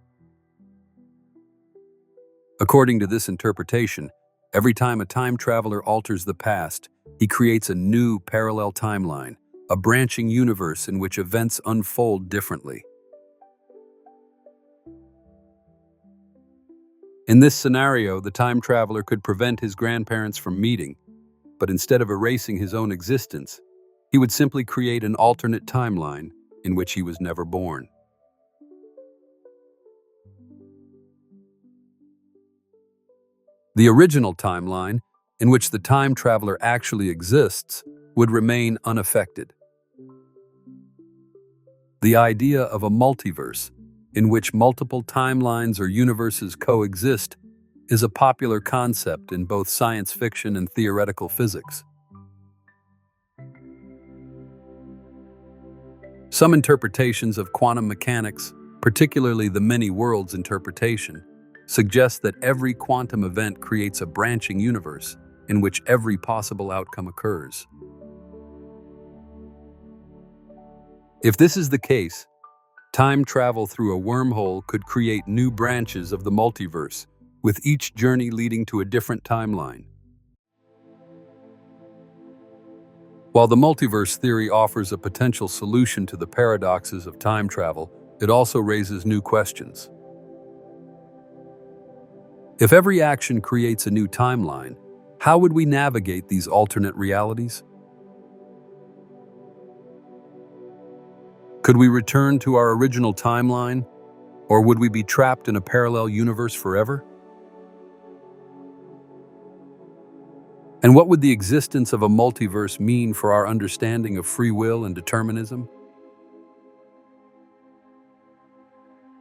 According to this interpretation, every time a time traveler alters the past, he creates a new parallel timeline, a branching universe in which events unfold differently. In this scenario, the time traveler could prevent his grandparents from meeting, but instead of erasing his own existence, he would simply create an alternate timeline in which he was never born. The original timeline, in which the time traveler actually exists, would remain unaffected. The idea of a multiverse, in which multiple timelines or universes coexist, is a popular concept in both science fiction and theoretical physics. Some interpretations of quantum mechanics, particularly the many worlds interpretation, suggest that every quantum event creates a branching universe in which every possible outcome occurs. If this is the case, time travel through a wormhole could create new branches of the multiverse, with each journey leading to a different timeline. While the multiverse theory offers a potential solution to the paradoxes of time travel, it also raises new questions. If every action creates a new timeline, how would we navigate these alternate realities? Could we return to our original timeline, or would we be trapped in a parallel universe forever? And what would the existence of a multiverse mean for our understanding of free will and determinism?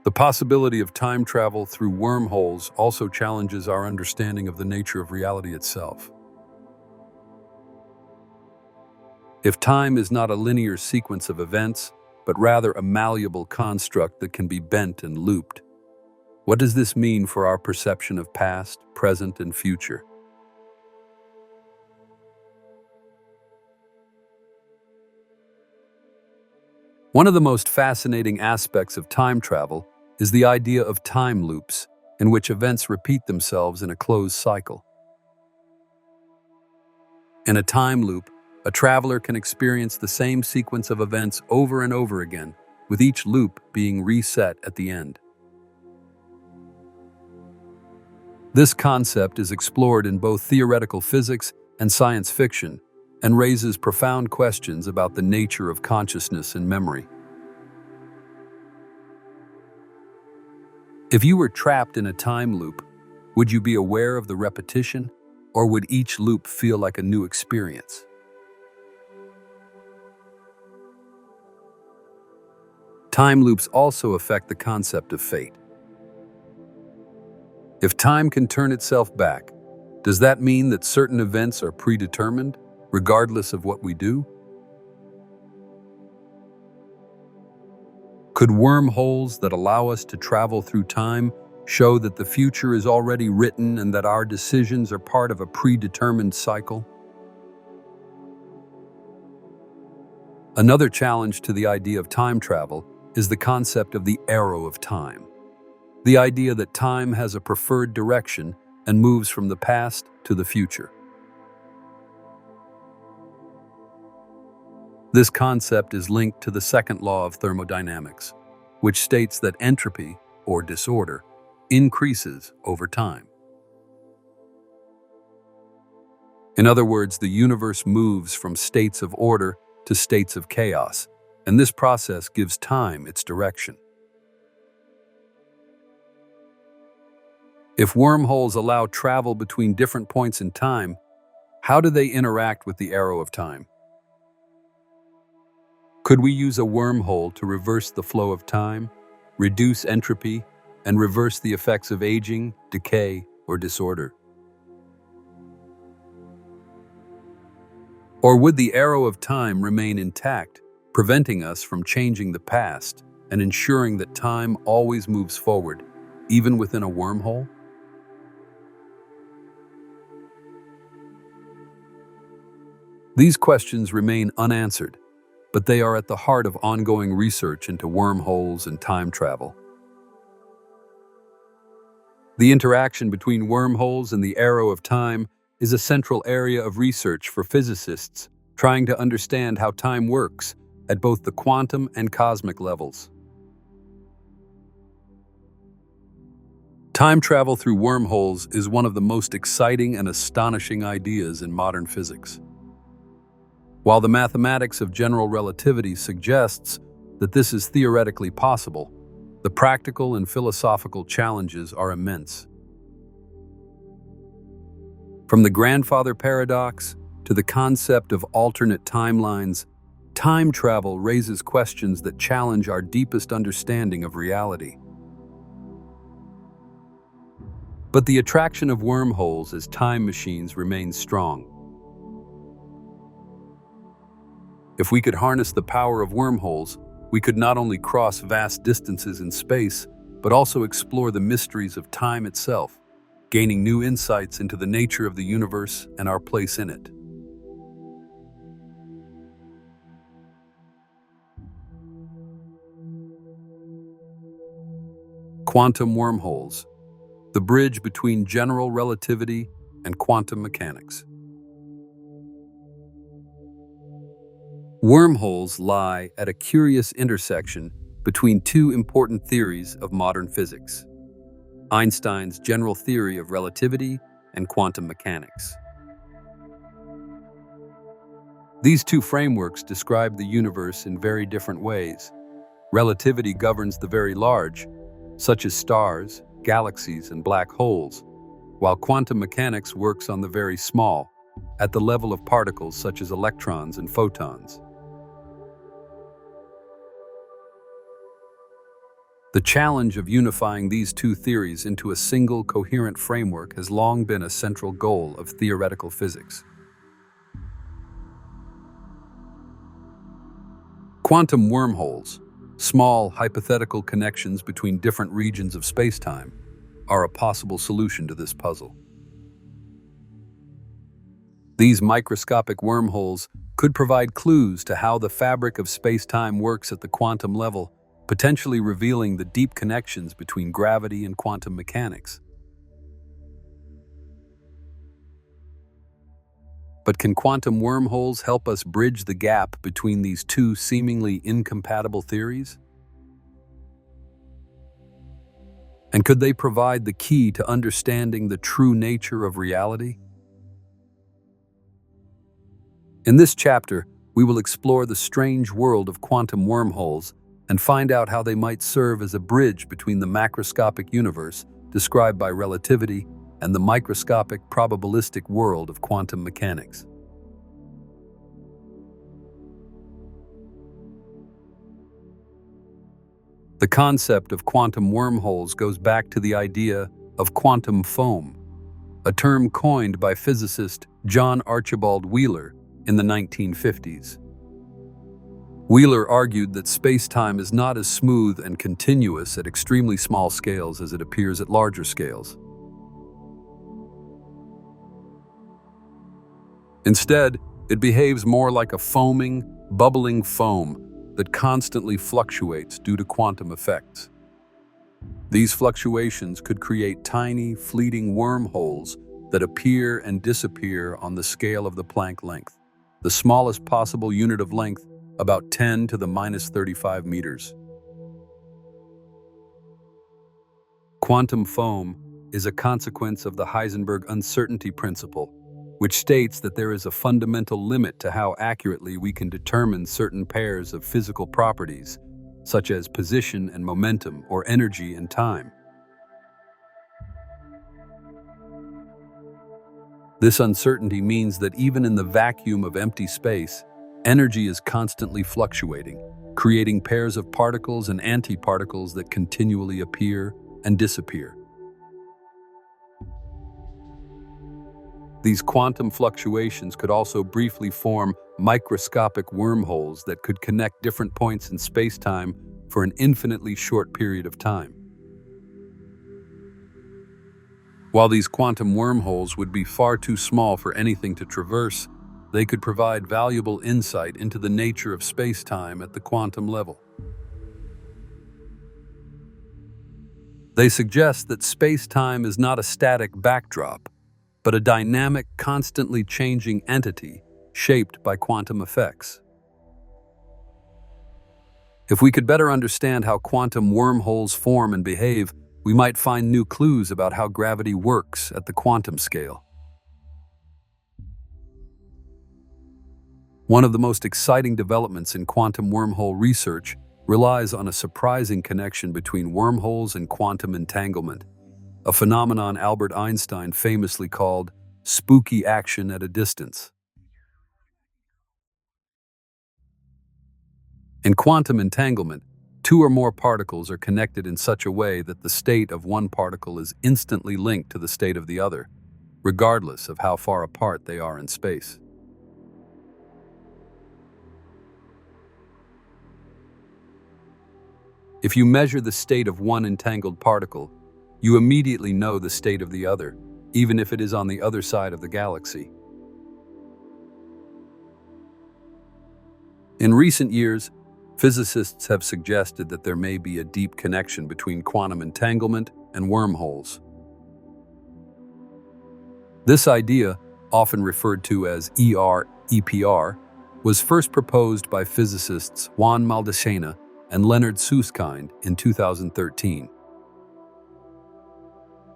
The possibility of time travel through wormholes also challenges our understanding of the nature of reality itself. If time is not a linear sequence of events, but rather a malleable construct that can be bent and looped, what does this mean for our perception of past, present, and future? One of the most fascinating aspects of time travel is the idea of time loops, in which events repeat themselves in a closed cycle. In a time loop, a traveler can experience the same sequence of events over and over again, with each loop being reset at the end. This concept is explored in both theoretical physics and science fiction, and raises profound questions about the nature of consciousness and memory. If you were trapped in a time loop, would you be aware of the repetition, or would each loop feel like a new experience? Time loops also affect the concept of fate. If time can turn itself back, does that mean that certain events are predetermined, regardless of what we do? Could wormholes that allow us to travel through time show that the future is already written and that our decisions are part of a predetermined cycle? Another challenge to the idea of time travel is the concept of the arrow of time. The idea that time has a preferred direction and moves from the past to the future. This concept is linked to the second law of thermodynamics, which states that entropy, or disorder, increases over time. In other words, the universe moves from states of order to states of chaos, and this process gives time its direction. If wormholes allow travel between different points in time, how do they interact with the arrow of time? Could we use a wormhole to reverse the flow of time, reduce entropy, and reverse the effects of aging, decay, or disorder? Or would the arrow of time remain intact, preventing us from changing the past and ensuring that time always moves forward, even within a wormhole? These questions remain unanswered, but they are at the heart of ongoing research into wormholes and time travel. The interaction between wormholes and the arrow of time is a central area of research for physicists trying to understand how time works at both the quantum and cosmic levels. Time travel through wormholes is one of the most exciting and astonishing ideas in modern physics. While the mathematics of general relativity suggests that this is theoretically possible, the practical and philosophical challenges are immense. From the grandfather paradox to the concept of alternate timelines, time travel raises questions that challenge our deepest understanding of reality. But the attraction of wormholes as time machines remains strong. If we could harness the power of wormholes, we could not only cross vast distances in space, but also explore the mysteries of time itself, gaining new insights into the nature of the universe and our place in it. Quantum wormholes, the bridge between general relativity and quantum mechanics. Wormholes lie at a curious intersection between two important theories of modern physics: Einstein's general theory of relativity and quantum mechanics. These two frameworks describe the universe in very different ways. Relativity governs the very large, such as stars, galaxies, and black holes, while quantum mechanics works on the very small, at the level of particles such as electrons and photons. The challenge of unifying these two theories into a single coherent framework has long been a central goal of theoretical physics. Quantum wormholes, small hypothetical connections between different regions of spacetime, are a possible solution to this puzzle. These microscopic wormholes could provide clues to how the fabric of spacetime works at the quantum level, potentially revealing the deep connections between gravity and quantum mechanics. But can quantum wormholes help us bridge the gap between these two seemingly incompatible theories? And could they provide the key to understanding the true nature of reality? In this chapter, we will explore the strange world of quantum wormholes and find out how they might serve as a bridge between the macroscopic universe described by relativity and the microscopic probabilistic world of quantum mechanics. The concept of quantum wormholes goes back to the idea of quantum foam, a term coined by physicist John Archibald Wheeler in the 1950s. Wheeler argued that space-time is not as smooth and continuous at extremely small scales as it appears at larger scales. Instead, it behaves more like a foaming, bubbling foam that constantly fluctuates due to quantum effects. These fluctuations could create tiny, fleeting wormholes that appear and disappear on the scale of the Planck length, the smallest possible unit of length, about 10 to the minus 35 meters. Quantum foam is a consequence of the Heisenberg uncertainty principle, which states that there is a fundamental limit to how accurately we can determine certain pairs of physical properties, such as position and momentum or energy and time. This uncertainty means that even in the vacuum of empty space, energy is constantly fluctuating, creating pairs of particles and antiparticles that continually appear and disappear. These quantum fluctuations could also briefly form microscopic wormholes that could connect different points in spacetime for an infinitely short period of time. While these quantum wormholes would be far too small for anything to traverse, they could provide valuable insight into the nature of spacetime at the quantum level. They suggest that spacetime is not a static backdrop, but a dynamic, constantly changing entity shaped by quantum effects. If we could better understand how quantum wormholes form and behave, we might find new clues about how gravity works at the quantum scale. One of the most exciting developments in quantum wormhole research relies on a surprising connection between wormholes and quantum entanglement, a phenomenon Albert Einstein famously called spooky action at a distance. In quantum entanglement, two or more particles are connected in such a way that the state of one particle is instantly linked to the state of the other, regardless of how far apart they are in space. If you measure the state of one entangled particle, you immediately know the state of the other, even if it is on the other side of the galaxy. In recent years, physicists have suggested that there may be a deep connection between quantum entanglement and wormholes. This idea, often referred to as EPR, was first proposed by physicists Juan Maldacena and Leonard Susskind in 2013.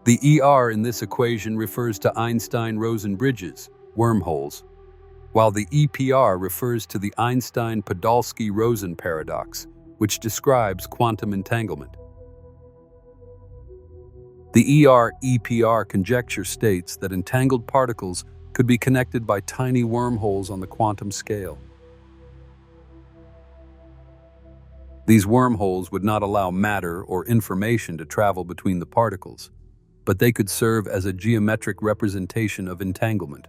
The ER in this equation refers to Einstein-Rosen bridges, wormholes, while the EPR refers to the Einstein-Podolsky-Rosen paradox, which describes quantum entanglement. The EPR conjecture states that entangled particles could be connected by tiny wormholes on the quantum scale. These wormholes would not allow matter or information to travel between the particles, but they could serve as a geometric representation of entanglement.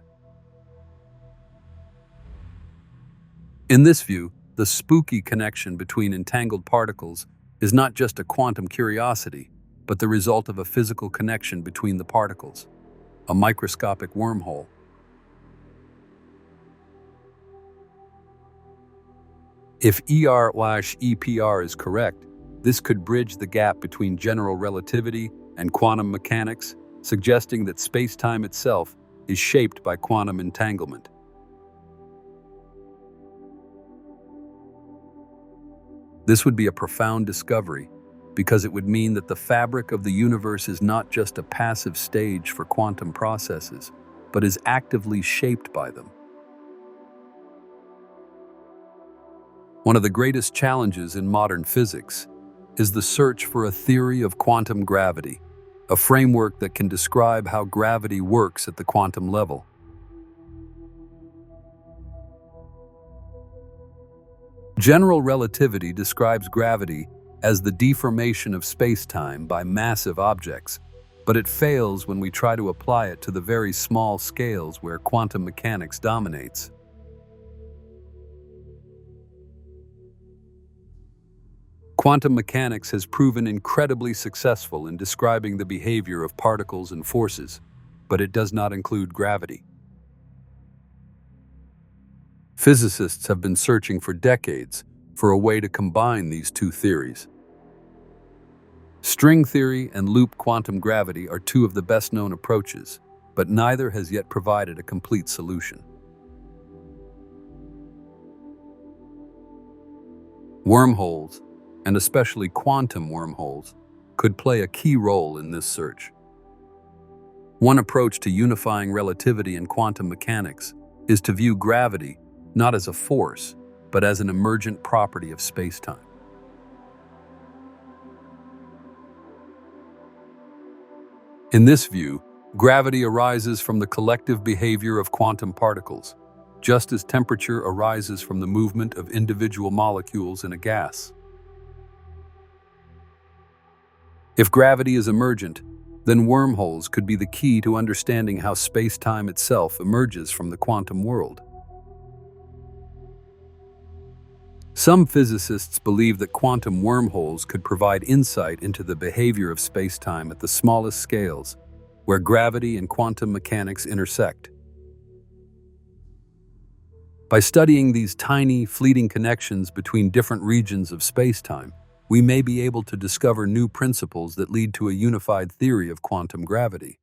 In this view, the spooky connection between entangled particles is not just a quantum curiosity, but the result of a physical connection between the particles, a microscopic wormhole. If ER/EPR is correct, this could bridge the gap between general relativity and quantum mechanics, suggesting that space-time itself is shaped by quantum entanglement. This would be a profound discovery, because it would mean that the fabric of the universe is not just a passive stage for quantum processes, but is actively shaped by them. One of the greatest challenges in modern physics is the search for a theory of quantum gravity, a framework that can describe how gravity works at the quantum level. General relativity describes gravity as the deformation of space-time by massive objects, but it fails when we try to apply it to the very small scales where quantum mechanics dominates. Quantum mechanics has proven incredibly successful in describing the behavior of particles and forces, but it does not include gravity. Physicists have been searching for decades for a way to combine these two theories. String theory and loop quantum gravity are two of the best-known approaches, but neither has yet provided a complete solution. Wormholes, and especially quantum wormholes, could play a key role in this search. One approach to unifying relativity and quantum mechanics is to view gravity not as a force, but as an emergent property of space-time. In this view, gravity arises from the collective behavior of quantum particles, just as temperature arises from the movement of individual molecules in a gas. If gravity is emergent, then wormholes could be the key to understanding how space-time itself emerges from the quantum world. Some physicists believe that quantum wormholes could provide insight into the behavior of space-time at the smallest scales, where gravity and quantum mechanics intersect. By studying these tiny, fleeting connections between different regions of space-time, we may be able to discover new principles that lead to a unified theory of quantum gravity.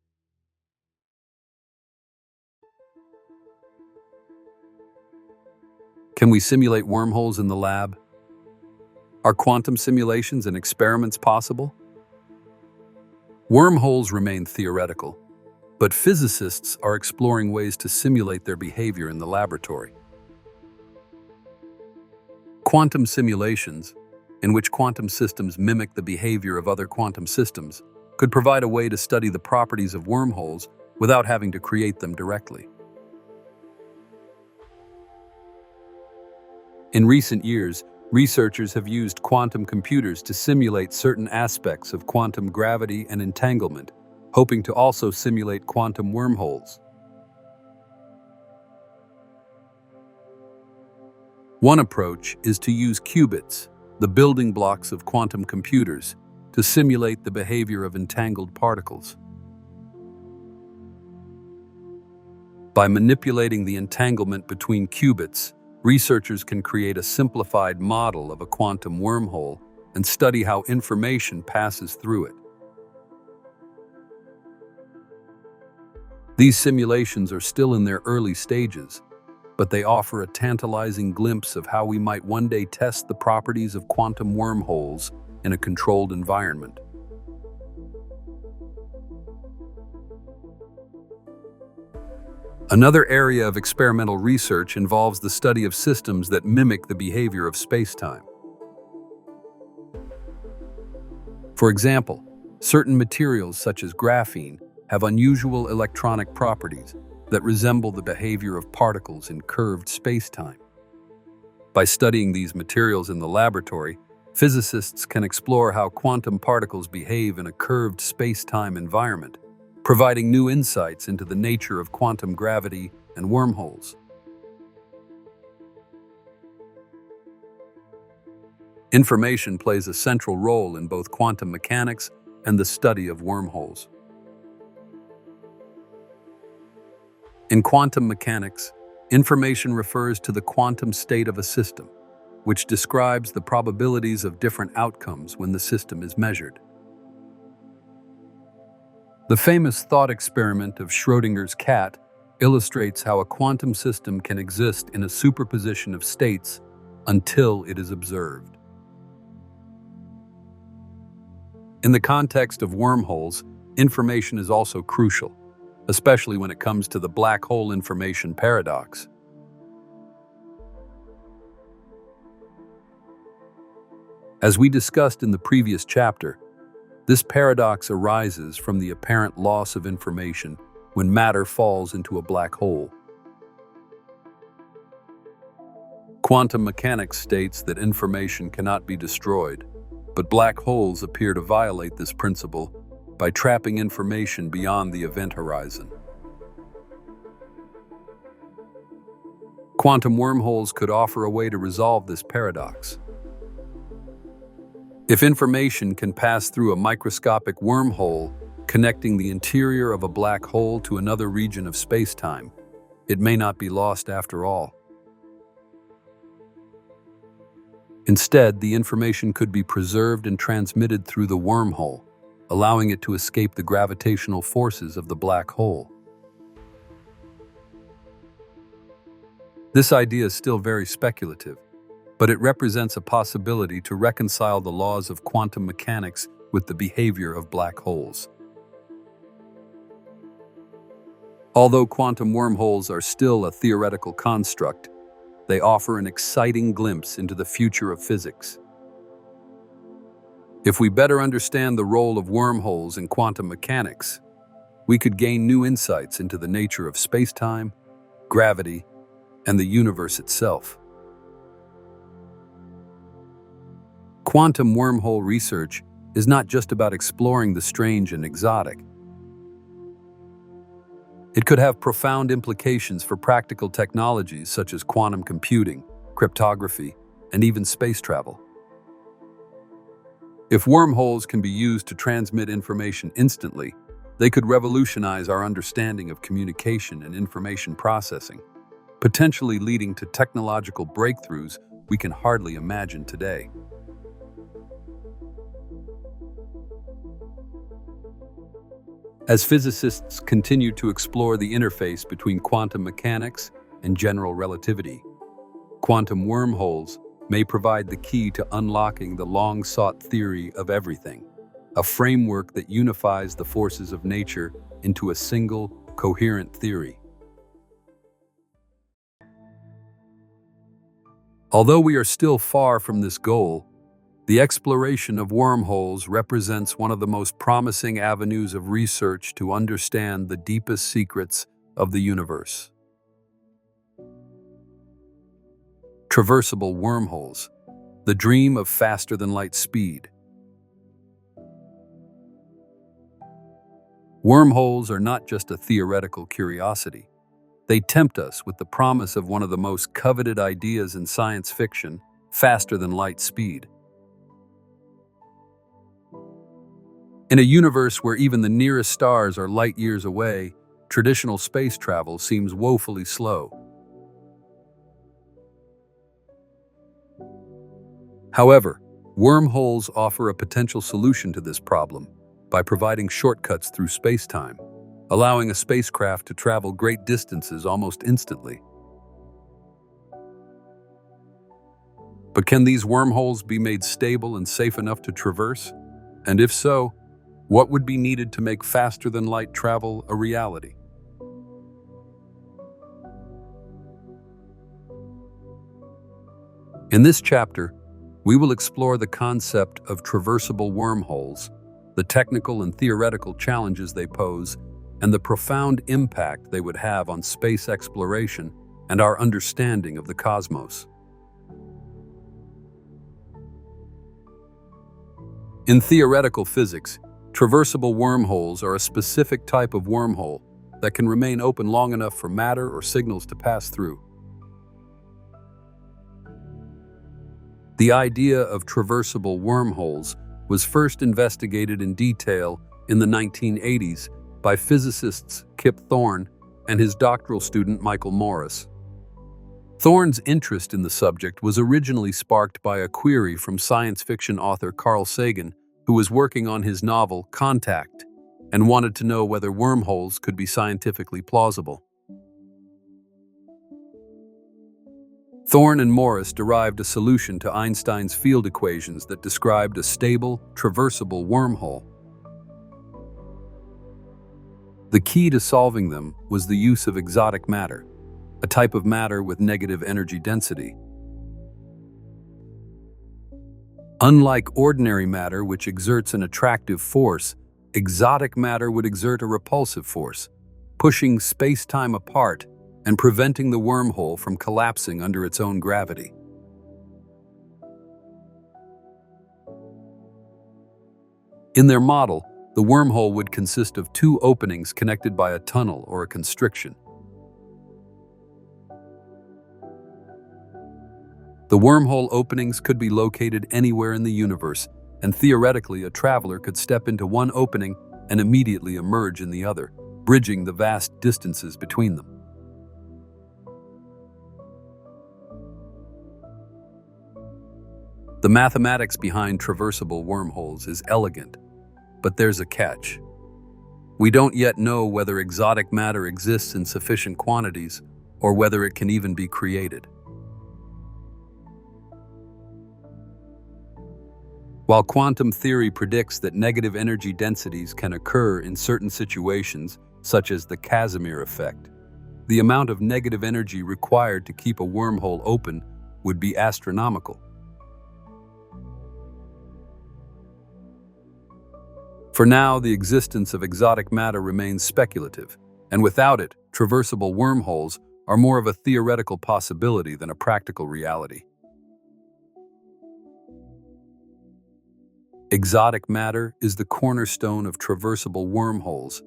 Can we simulate wormholes in the lab? Are quantum simulations and experiments possible? Wormholes remain theoretical, but physicists are exploring ways to simulate their behavior in the laboratory. Quantum simulations, in which quantum systems mimic the behavior of other quantum systems, could provide a way to study the properties of wormholes without having to create them directly. In recent years, researchers have used quantum computers to simulate certain aspects of quantum gravity and entanglement, hoping to also simulate quantum wormholes. One approach is to use qubits, the building blocks of quantum computers, to simulate the behavior of entangled particles. By manipulating the entanglement between qubits, researchers can create a simplified model of a quantum wormhole and study how information passes through it. These simulations are still in their early stages, but they offer a tantalizing glimpse of how we might one day test the properties of quantum wormholes in a controlled environment. Another area of experimental research involves the study of systems that mimic the behavior of space-time. For example, certain materials such as graphene have unusual electronic properties that resemble the behavior of particles in curved space-time. By studying these materials in the laboratory, physicists can explore how quantum particles behave in a curved space-time environment, providing new insights into the nature of quantum gravity and wormholes. Information plays a central role in both quantum mechanics and the study of wormholes. In quantum mechanics, information refers to the quantum state of a system, which describes the probabilities of different outcomes when the system is measured. The famous thought experiment of Schrödinger's cat illustrates how a quantum system can exist in a superposition of states until it is observed. In the context of wormholes, information is also crucial, especially when it comes to the black hole information paradox. As we discussed in the previous chapter, this paradox arises from the apparent loss of information when matter falls into a black hole. Quantum mechanics states that information cannot be destroyed, but black holes appear to violate this principle by trapping information beyond the event horizon. Quantum wormholes could offer a way to resolve this paradox. If information can pass through a microscopic wormhole connecting the interior of a black hole to another region of space-time, it may not be lost after all. Instead, the information could be preserved and transmitted through the wormhole, allowing it to escape the gravitational forces of the black hole. This idea is still very speculative, but it represents a possibility to reconcile the laws of quantum mechanics with the behavior of black holes. Although quantum wormholes are still a theoretical construct, they offer an exciting glimpse into the future of physics. If we better understand the role of wormholes in quantum mechanics, we could gain new insights into the nature of space-time, gravity, and the universe itself. Quantum wormhole research is not just about exploring the strange and exotic. It could have profound implications for practical technologies such as quantum computing, cryptography, and even space travel. If wormholes can be used to transmit information instantly, they could revolutionize our understanding of communication and information processing, potentially leading to technological breakthroughs we can hardly imagine today. As physicists continue to explore the interface between quantum mechanics and general relativity, quantum wormholes may provide the key to unlocking the long-sought theory of everything, a framework that unifies the forces of nature into a single, coherent theory. Although we are still far from this goal, the exploration of wormholes represents one of the most promising avenues of research to understand the deepest secrets of the universe. Traversable wormholes, the dream of faster-than-light speed. Wormholes are not just a theoretical curiosity. They tempt us with the promise of one of the most coveted ideas in science fiction, faster-than-light speed. In a universe where even the nearest stars are light years away, traditional space travel seems woefully slow. However, wormholes offer a potential solution to this problem by providing shortcuts through space-time, allowing a spacecraft to travel great distances almost instantly. But can these wormholes be made stable and safe enough to traverse? And if so, what would be needed to make faster-than-light travel a reality? In this chapter, we will explore the concept of traversable wormholes, the technical and theoretical challenges they pose, and the profound impact they would have on space exploration and our understanding of the cosmos. In theoretical physics, traversable wormholes are a specific type of wormhole that can remain open long enough for matter or signals to pass through. The idea of traversable wormholes was first investigated in detail in the 1980s by physicists Kip Thorne and his doctoral student Michael Morris. Thorne's interest in the subject was originally sparked by a query from science fiction author Carl Sagan, who was working on his novel Contact and wanted to know whether wormholes could be scientifically plausible. Thorne and Morris derived a solution to Einstein's field equations that described a stable, traversable wormhole. The key to solving them was the use of exotic matter, a type of matter with negative energy density. Unlike ordinary matter, which exerts an attractive force, exotic matter would exert a repulsive force, pushing space-time apart and preventing the wormhole from collapsing under its own gravity. In their model, the wormhole would consist of two openings connected by a tunnel or a constriction. The wormhole openings could be located anywhere in the universe, and theoretically a traveler could step into one opening and immediately emerge in the other, bridging the vast distances between them. The mathematics behind traversable wormholes is elegant, but there's a catch. We don't yet know whether exotic matter exists in sufficient quantities or whether it can even be created. While quantum theory predicts that negative energy densities can occur in certain situations, such as the Casimir effect, the amount of negative energy required to keep a wormhole open would be astronomical. For now, the existence of exotic matter remains speculative, and without it, traversable wormholes are more of a theoretical possibility than a practical reality. Exotic matter is the cornerstone of traversable wormholes,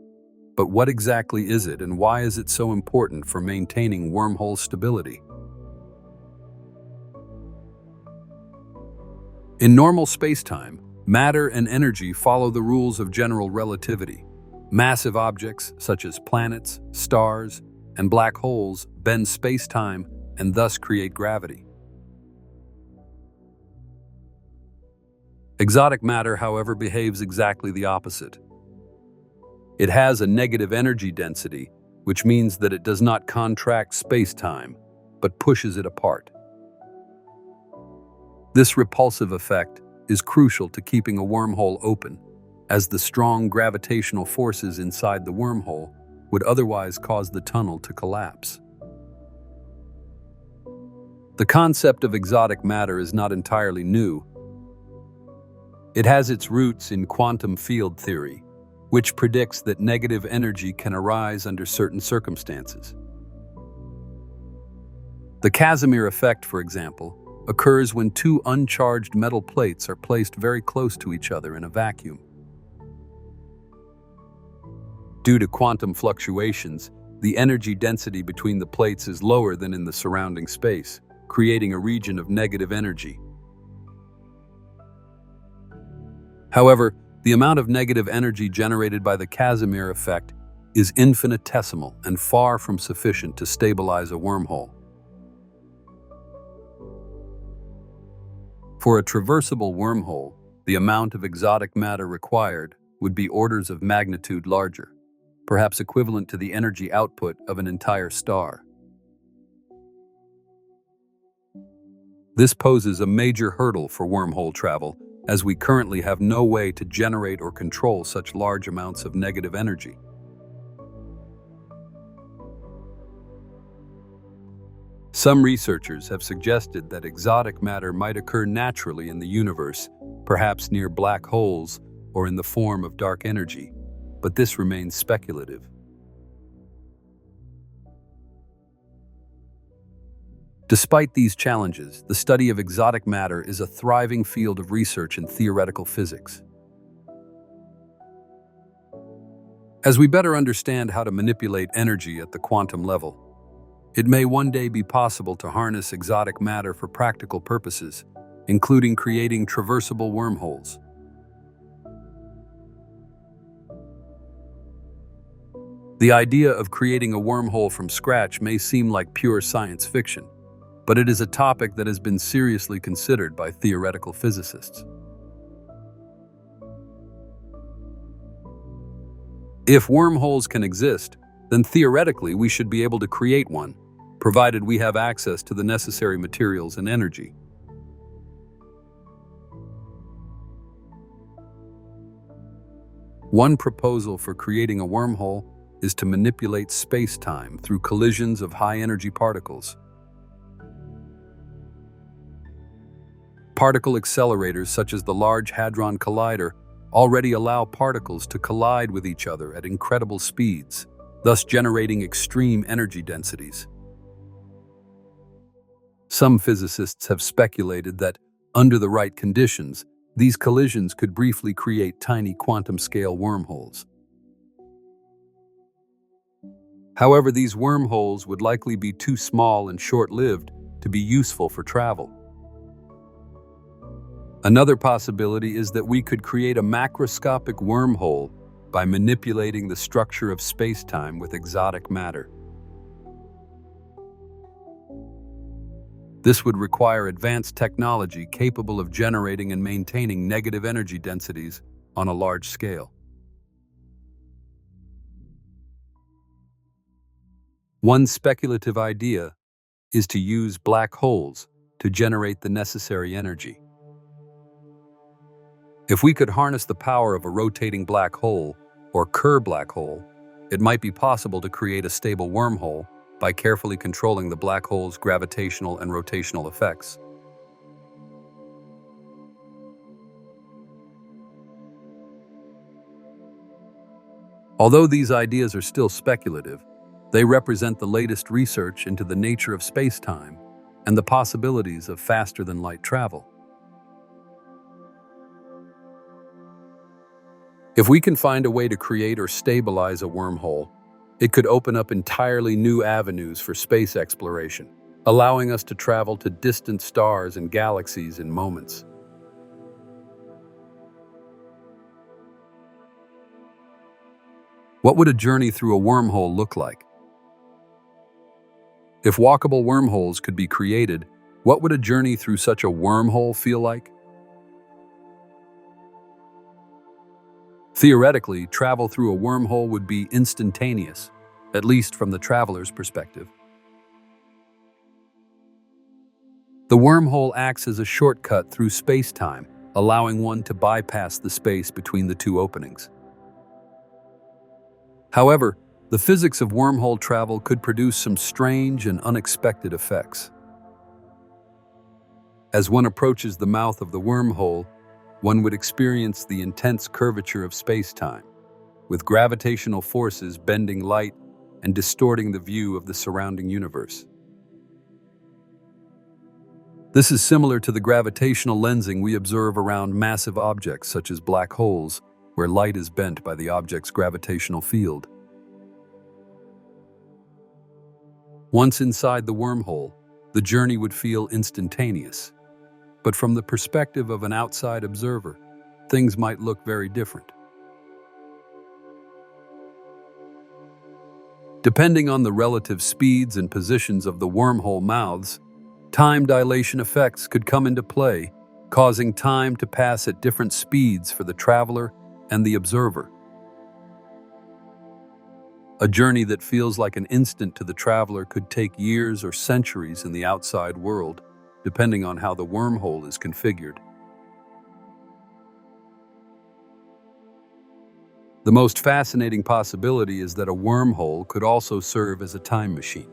but what exactly is it and why is it so important for maintaining wormhole stability? In normal spacetime, matter and energy follow the rules of general relativity. Massive objects, such as planets, stars, and black holes, bend spacetime and thus create gravity. Exotic matter, however, behaves exactly the opposite. It has a negative energy density, which means that it does not contract spacetime, but pushes it apart. This repulsive effect is crucial to keeping a wormhole open, as the strong gravitational forces inside the wormhole would otherwise cause the tunnel to collapse. The concept of exotic matter is not entirely new. It has its roots in quantum field theory, which predicts that negative energy can arise under certain circumstances. The Casimir effect, for example, occurs when two uncharged metal plates are placed very close to each other in a vacuum. Due to quantum fluctuations, the energy density between the plates is lower than in the surrounding space, creating a region of negative energy. However, The amount of negative energy generated by the Casimir effect is infinitesimal and far from sufficient to stabilize a wormhole. For a traversable wormhole, the amount of exotic matter required would be orders of magnitude larger, perhaps equivalent to the energy output of an entire star. This poses a major hurdle for wormhole travel, as we currently have no way to generate or control such large amounts of negative energy. Some researchers have suggested that exotic matter might occur naturally in the universe, perhaps near black holes or in the form of dark energy, but this remains speculative. Despite these challenges, the study of exotic matter is a thriving field of research in theoretical physics. As we better understand how to manipulate energy at the quantum level, it may one day be possible to harness exotic matter for practical purposes, including creating traversable wormholes. The idea of creating a wormhole from scratch may seem like pure science fiction, but it is a topic that has been seriously considered by theoretical physicists. If wormholes can exist, then theoretically we should be able to create one, provided we have access to the necessary materials and energy. One proposal for creating a wormhole is to manipulate space-time through collisions of high-energy particles. Particle accelerators such as the Large Hadron Collider already allow particles to collide with each other at incredible speeds, thus generating extreme energy densities. Some physicists have speculated that, under the right conditions, these collisions could briefly create tiny quantum-scale wormholes. However, these wormholes would likely be too small and short-lived to be useful for travel. Another possibility is that we could create a macroscopic wormhole by manipulating the structure of space-time with exotic matter. This would require advanced technology capable of generating and maintaining negative energy densities on a large scale. One speculative idea is to use black holes to generate the necessary energy. If we could harness the power of a rotating black hole or Kerr black hole, it might be possible to create a stable wormhole by carefully controlling the black hole's gravitational and rotational effects. Although these ideas are still speculative, they represent the latest research into the nature of space-time and the possibilities of faster-than-light travel. If we can find a way to create or stabilize a wormhole, it could open up entirely new avenues for space exploration, allowing us to travel to distant stars and galaxies in moments. What would a journey through a wormhole look like? If walkable wormholes could be created, what would a journey through such a wormhole feel like? Theoretically, travel through a wormhole would be instantaneous, at least from the traveler's perspective. The wormhole acts as a shortcut through space-time, allowing one to bypass the space between the two openings. However, the physics of wormhole travel could produce some strange and unexpected effects. As one approaches the mouth of the wormhole, one would experience the intense curvature of space-time, with gravitational forces bending light and distorting the view of the surrounding universe. This is similar to the gravitational lensing we observe around massive objects such as black holes, where light is bent by the object's gravitational field. Once inside the wormhole, the journey would feel instantaneous. But from the perspective of an outside observer, things might look very different. Depending on the relative speeds and positions of the wormhole mouths, time dilation effects could come into play, causing time to pass at different speeds for the traveler and the observer. A journey that feels like an instant to the traveler could take years or centuries in the outside world, depending on how the wormhole is configured. The most fascinating possibility is that a wormhole could also serve as a time machine.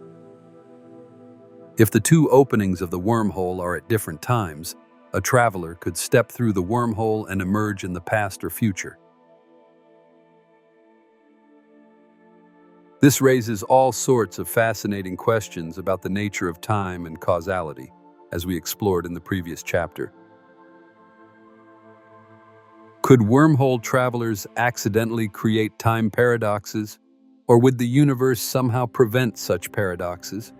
If the two openings of the wormhole are at different times, a traveler could step through the wormhole and emerge in the past or future. This raises all sorts of fascinating questions about the nature of time and causality, as we explored in the previous chapter. Could wormhole travelers accidentally create time paradoxes, or would the universe somehow prevent such paradoxes?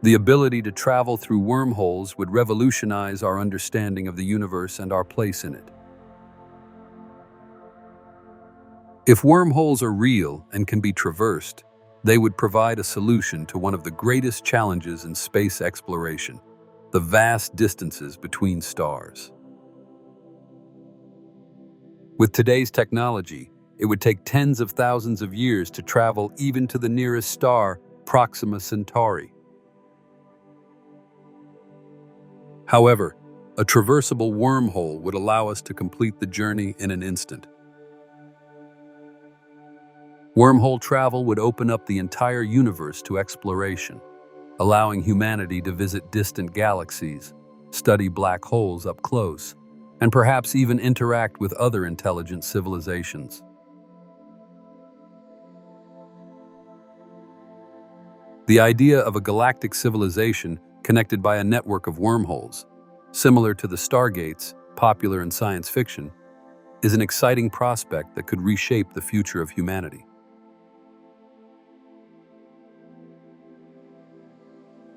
The ability to travel through wormholes would revolutionize our understanding of the universe and our place in it. If wormholes are real and can be traversed, they would provide a solution to one of the greatest challenges in space exploration: the vast distances between stars. With today's technology, it would take tens of thousands of years to travel even to the nearest star, Proxima Centauri. However, a traversable wormhole would allow us to complete the journey in an instant. Wormhole travel would open up the entire universe to exploration, allowing humanity to visit distant galaxies, study black holes up close, and perhaps even interact with other intelligent civilizations. The idea of a galactic civilization connected by a network of wormholes, similar to the stargates popular in science fiction, is an exciting prospect that could reshape the future of humanity.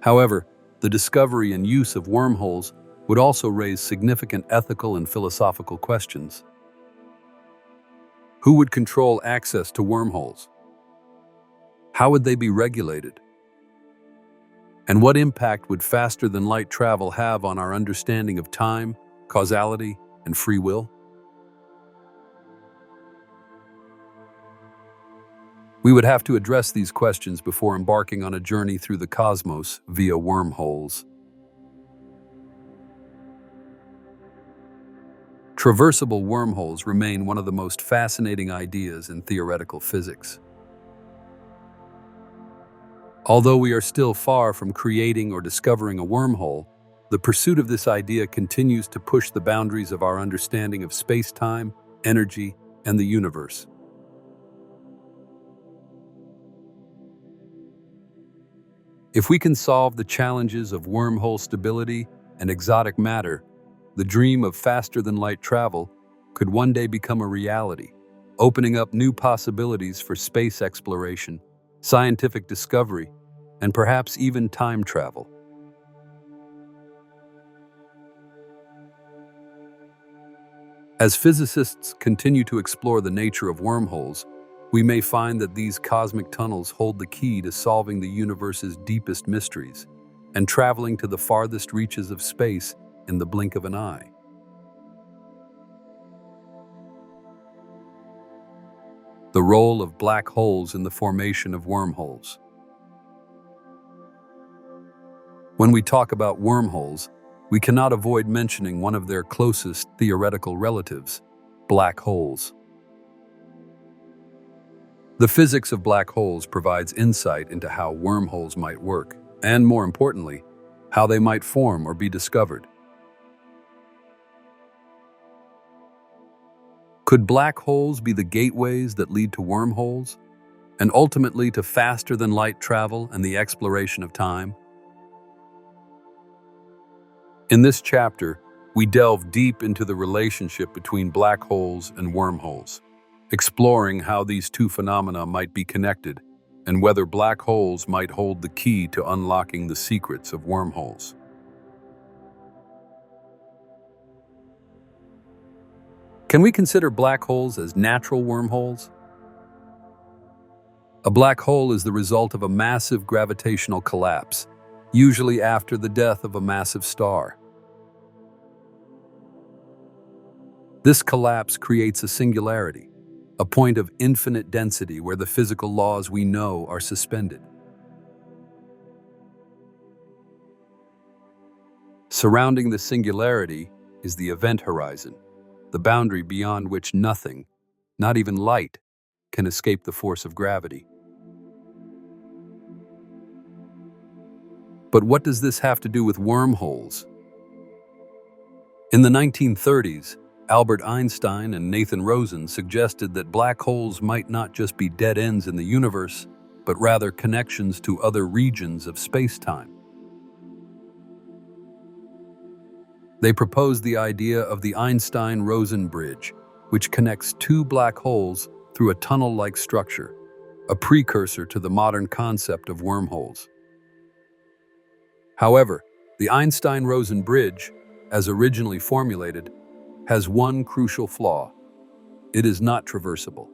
However, the discovery and use of wormholes would also raise significant ethical and philosophical questions. Who would control access to wormholes? How would they be regulated? And what impact would faster-than-light travel have on our understanding of time, causality, and free will? We would have to address these questions before embarking on a journey through the cosmos via wormholes. Traversable wormholes remain one of the most fascinating ideas in theoretical physics. Although we are still far from creating or discovering a wormhole, the pursuit of this idea continues to push the boundaries of our understanding of space-time, energy, and the universe. If we can solve the challenges of wormhole stability and exotic matter, the dream of faster-than-light travel could one day become a reality, opening up new possibilities for space exploration, scientific discovery, and perhaps even time travel. As physicists continue to explore the nature of wormholes, we may find that these cosmic tunnels hold the key to solving the universe's deepest mysteries and traveling to the farthest reaches of space in the blink of an eye. The role of black holes in the formation of wormholes. When we talk about wormholes, we cannot avoid mentioning one of their closest theoretical relatives, black holes. The physics of black holes provides insight into how wormholes might work, and more importantly, how they might form or be discovered. Could black holes be the gateways that lead to wormholes, and ultimately to faster-than-light travel and the exploration of time? In this chapter, we delve deep into the relationship between black holes and wormholes, exploring how these two phenomena might be connected and whether black holes might hold the key to unlocking the secrets of wormholes. Can we consider black holes as natural wormholes? A black hole is the result of a massive gravitational collapse, usually after the death of a massive star. This collapse creates a singularity, a point of infinite density where the physical laws we know are suspended. Surrounding the singularity is the event horizon, the boundary beyond which nothing, not even light, can escape the force of gravity. But what does this have to do with wormholes? In the 1930s, Albert Einstein and Nathan Rosen suggested that black holes might not just be dead ends in the universe, but rather connections to other regions of space-time. They proposed the idea of the Einstein-Rosen bridge, which connects two black holes through a tunnel-like structure, a precursor to the modern concept of wormholes. However, the Einstein-Rosen bridge, as originally formulated, has one crucial flaw. It is not traversable.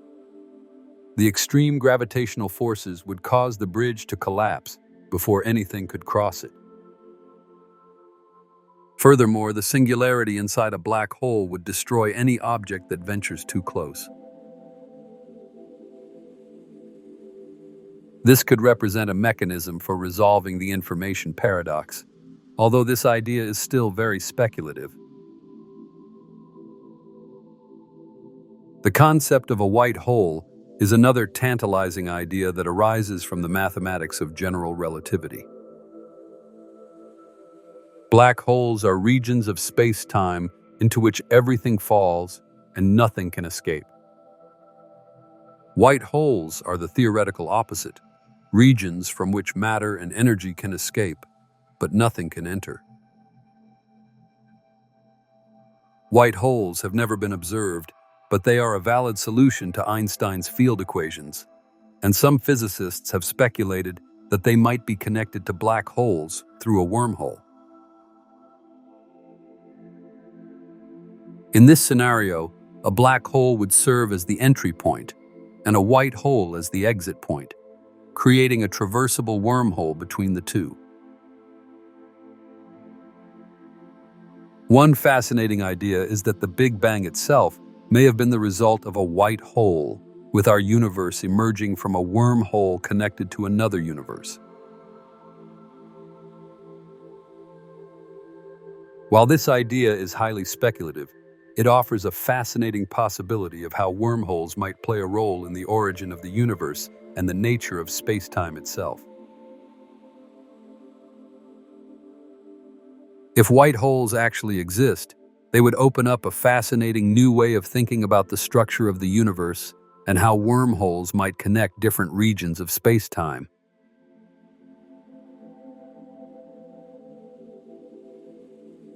The extreme gravitational forces would cause the bridge to collapse before anything could cross it. Furthermore, the singularity inside a black hole would destroy any object that ventures too close. This could represent a mechanism for resolving the information paradox, although this idea is still very speculative. The concept of a white hole is another tantalizing idea that arises from the mathematics of general relativity. Black holes are regions of space-time into which everything falls and nothing can escape. White holes are the theoretical opposite, regions from which matter and energy can escape, but nothing can enter. White holes have never been observed, but they are a valid solution to Einstein's field equations, and some physicists have speculated that they might be connected to black holes through a wormhole. In this scenario, a black hole would serve as the entry point and a white hole as the exit point, creating a traversable wormhole between the two. One fascinating idea is that the Big Bang itself may have been the result of a white hole, with our universe emerging from a wormhole connected to another universe. While this idea is highly speculative, it offers a fascinating possibility of how wormholes might play a role in the origin of the universe and the nature of space-time itself. If white holes actually exist, they would open up a fascinating new way of thinking about the structure of the universe and how wormholes might connect different regions of space-time.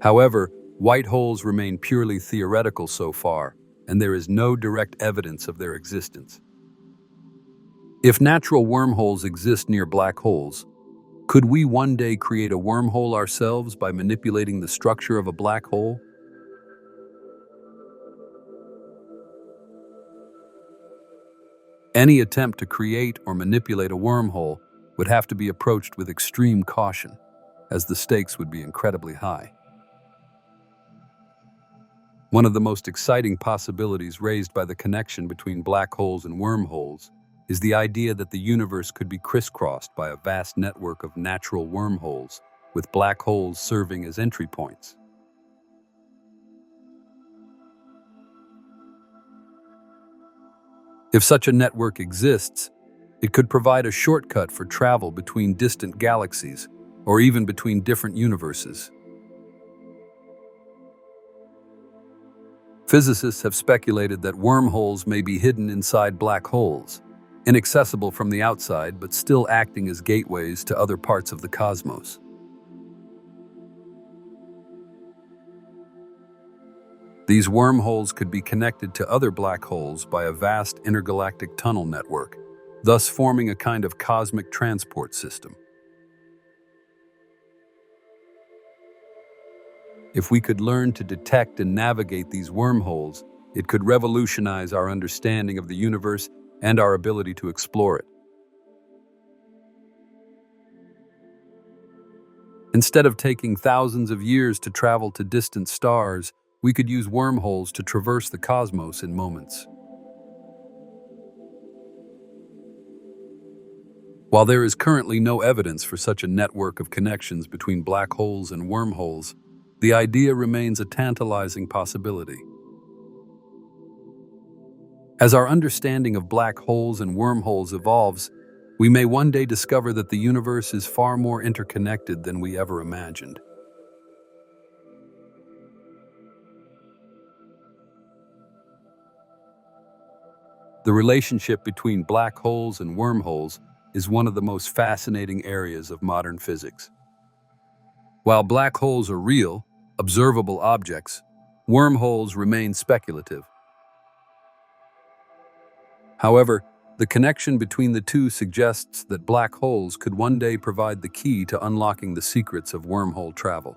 However, white holes remain purely theoretical so far, and there is no direct evidence of their existence. If natural wormholes exist near black holes, could we one day create a wormhole ourselves by manipulating the structure of a black hole? Any attempt to create or manipulate a wormhole would have to be approached with extreme caution, as the stakes would be incredibly high. One of the most exciting possibilities raised by the connection between black holes and wormholes is the idea that the universe could be crisscrossed by a vast network of natural wormholes, with black holes serving as entry points. If such a network exists, it could provide a shortcut for travel between distant galaxies, or even between different universes. Physicists have speculated that wormholes may be hidden inside black holes, inaccessible from the outside but still acting as gateways to other parts of the cosmos. These wormholes could be connected to other black holes by a vast intergalactic tunnel network, thus forming a kind of cosmic transport system. If we could learn to detect and navigate these wormholes, It could revolutionize our understanding of the universe and our ability to explore it. Instead of taking thousands of years to travel to distant stars, we could use wormholes to traverse the cosmos in moments. While there is currently no evidence for such a network of connections between black holes and wormholes, the idea remains a tantalizing possibility. As our understanding of black holes and wormholes evolves, we may one day discover that the universe is far more interconnected than we ever imagined. The relationship between black holes and wormholes is one of the most fascinating areas of modern physics. While black holes are real, observable objects, wormholes remain speculative. However, the connection between the two suggests that black holes could one day provide the key to unlocking the secrets of wormhole travel.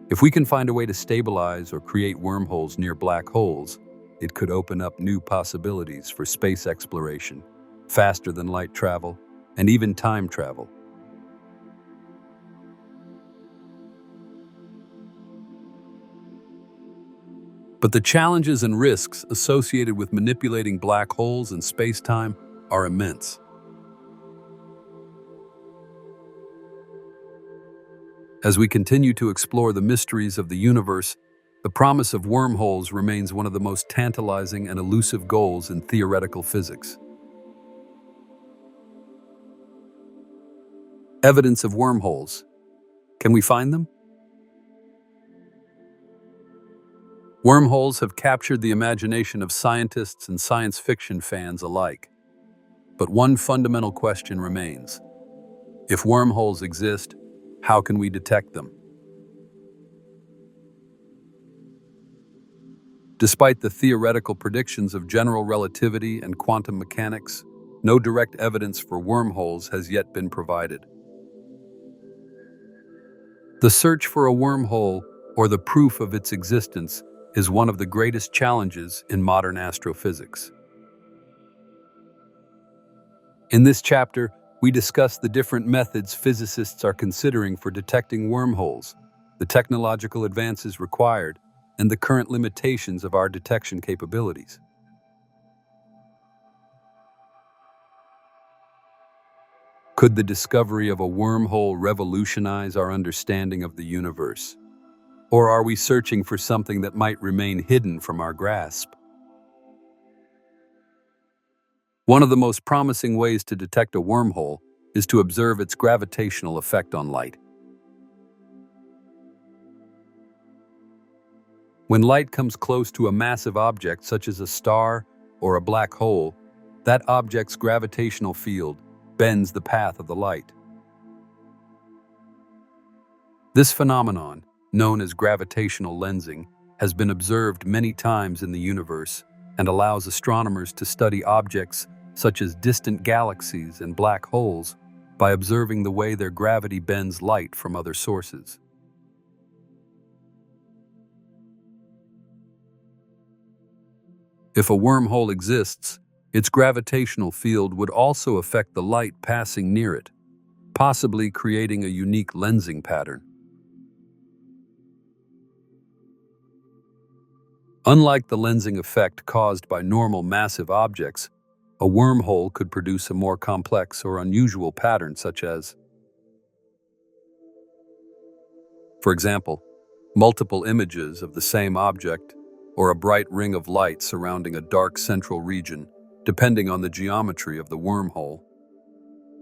If we can find a way to stabilize or create wormholes near black holes, it could open up new possibilities for space exploration, faster than light travel, and even time travel. But the challenges and risks associated with manipulating black holes in space-time are immense. As we continue to explore the mysteries of the universe, the promise of wormholes remains one of the most tantalizing and elusive goals in theoretical physics. Evidence of wormholes. Can we find them? Wormholes have captured the imagination of scientists and science fiction fans alike. But one fundamental question remains. If wormholes exist, how can we detect them? Despite the theoretical predictions of general relativity and quantum mechanics, no direct evidence for wormholes has yet been provided. The search for a wormhole, or the proof of its existence, is one of the greatest challenges in modern astrophysics. In this chapter, we discuss the different methods physicists are considering for detecting wormholes, the technological advances required, and the current limitations of our detection capabilities. Could the discovery of a wormhole revolutionize our understanding of the universe? Or are we searching for something that might remain hidden from our grasp? One of the most promising ways to detect a wormhole is to observe its gravitational effect on light. When light comes close to a massive object such as a star or a black hole, that object's gravitational field bends the path of the light. This phenomenon, known as gravitational lensing, has been observed many times in the universe and allows astronomers to study objects such as distant galaxies and black holes by observing the way their gravity bends light from other sources. If a wormhole exists, its gravitational field would also affect the light passing near it, possibly creating a unique lensing pattern. Unlike the lensing effect caused by normal massive objects, a wormhole could produce a more complex or unusual pattern such as, for example, multiple images of the same object or a bright ring of light surrounding a dark central region, depending on the geometry of the wormhole.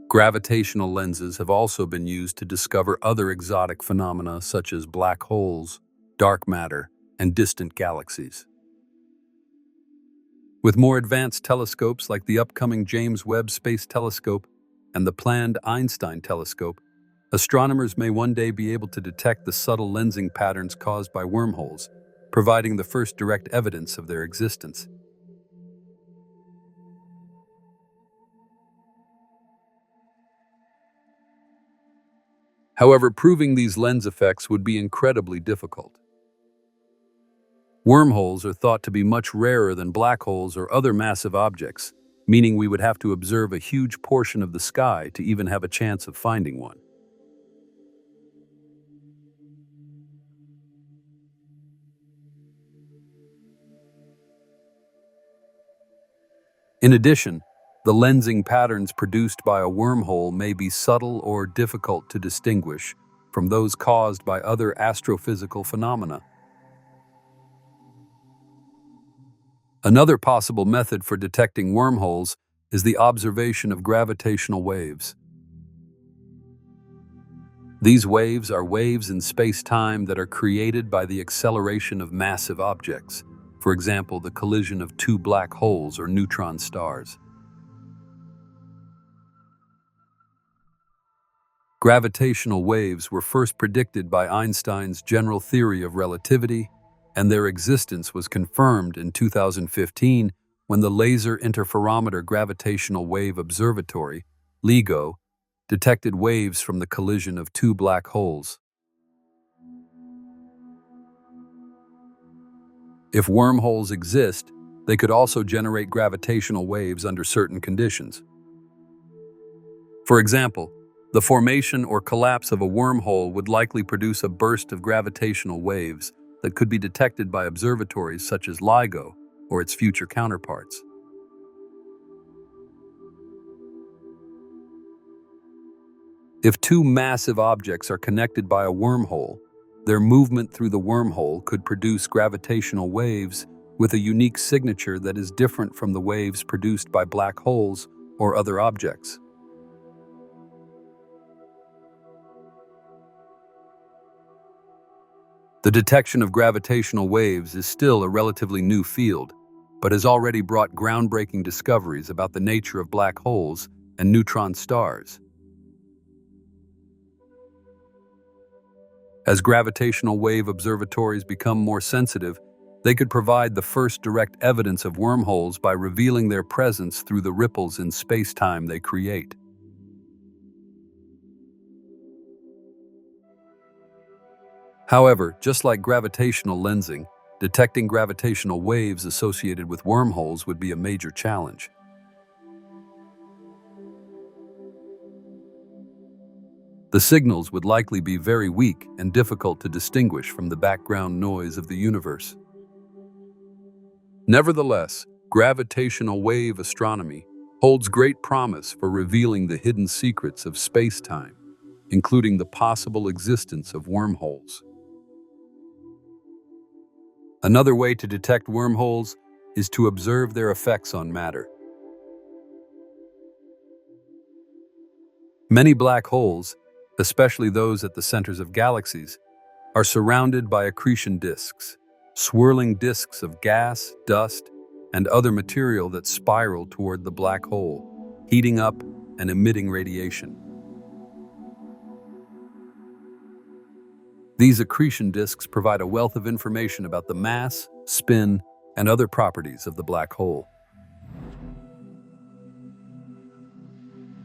Gravitational lenses have also been used to discover other exotic phenomena such as black holes, dark matter, and distant galaxies. With more advanced telescopes like the upcoming James Webb Space Telescope and the planned Einstein telescope, astronomers may one day be able to detect the subtle lensing patterns caused by wormholes, providing the first direct evidence of their existence. However, proving these lens effects would be incredibly difficult. Wormholes are thought to be much rarer than black holes or other massive objects, meaning we would have to observe a huge portion of the sky to even have a chance of finding one. In addition, the lensing patterns produced by a wormhole may be subtle or difficult to distinguish from those caused by other astrophysical phenomena. Another possible method for detecting wormholes is the observation of gravitational waves. These waves are waves in space-time that are created by the acceleration of massive objects, for example, the collision of two black holes or neutron stars. Gravitational waves were first predicted by Einstein's general theory of relativity, and their existence was confirmed in 2015 when the Laser Interferometer Gravitational Wave Observatory, LIGO, detected waves from the collision of two black holes. If wormholes exist, they could also generate gravitational waves under certain conditions. For example, the formation or collapse of a wormhole would likely produce a burst of gravitational waves that could be detected by observatories such as LIGO or its future counterparts. If two massive objects are connected by a wormhole, their movement through the wormhole could produce gravitational waves with a unique signature that is different from the waves produced by black holes or other objects. The detection of gravitational waves is still a relatively new field, but has already brought groundbreaking discoveries about the nature of black holes and neutron stars. As gravitational wave observatories become more sensitive, they could provide the first direct evidence of wormholes by revealing their presence through the ripples in space-time they create. However, just like gravitational lensing, detecting gravitational waves associated with wormholes would be a major challenge. The signals would likely be very weak and difficult to distinguish from the background noise of the universe. Nevertheless, gravitational wave astronomy holds great promise for revealing the hidden secrets of space-time, including the possible existence of wormholes. Another way to detect wormholes is to observe their effects on matter. Many black holes, especially those at the centers of galaxies, are surrounded by accretion disks, swirling disks of gas, dust, and other material that spiral toward the black hole, heating up and emitting radiation. These accretion disks provide a wealth of information about the mass, spin, and other properties of the black hole.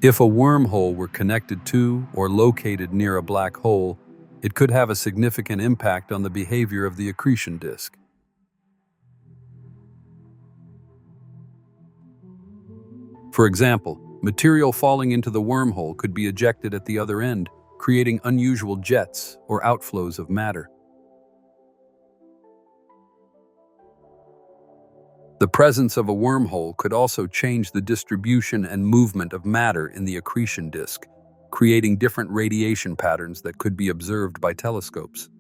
If a wormhole were connected to or located near a black hole, it could have a significant impact on the behavior of the accretion disk. For example, material falling into the wormhole could be ejected at the other end, creating unusual jets or outflows of matter. The presence of a wormhole could also change the distribution and movement of matter in the accretion disk, creating different radiation patterns that could be observed by telescopes.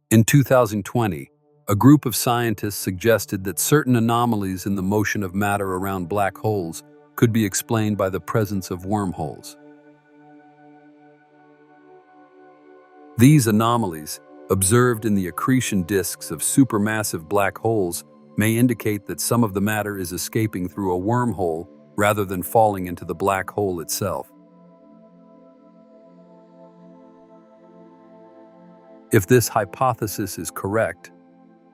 In 2020, a group of scientists suggested that certain anomalies in the motion of matter around black holes could be explained by the presence of wormholes. These anomalies, observed in the accretion disks of supermassive black holes, may indicate that some of the matter is escaping through a wormhole rather than falling into the black hole itself. If this hypothesis is correct,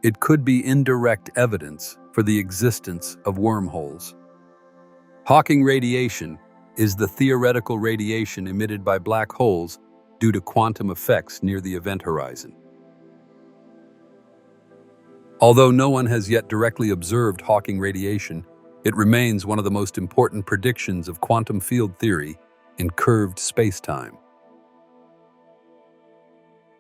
it could be indirect evidence for the existence of wormholes. Hawking radiation is the theoretical radiation emitted by black holes due to quantum effects near the event horizon. Although no one has yet directly observed Hawking radiation, it remains one of the most important predictions of quantum field theory in curved spacetime.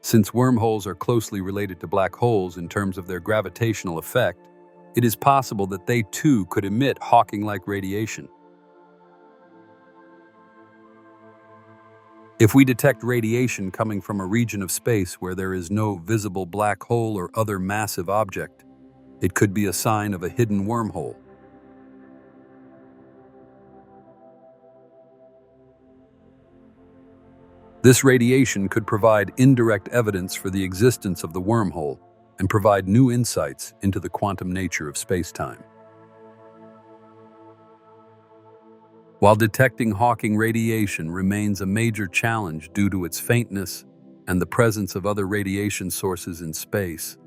Since wormholes are closely related to black holes in terms of their gravitational effect, it is possible that they too could emit Hawking-like radiation. If we detect radiation coming from a region of space where there is no visible black hole or other massive object, it could be a sign of a hidden wormhole. This radiation could provide indirect evidence for the existence of the wormhole and provide new insights into the quantum nature of spacetime. While detecting Hawking radiation remains a major challenge due to its faintness and the presence of other radiation sources in space,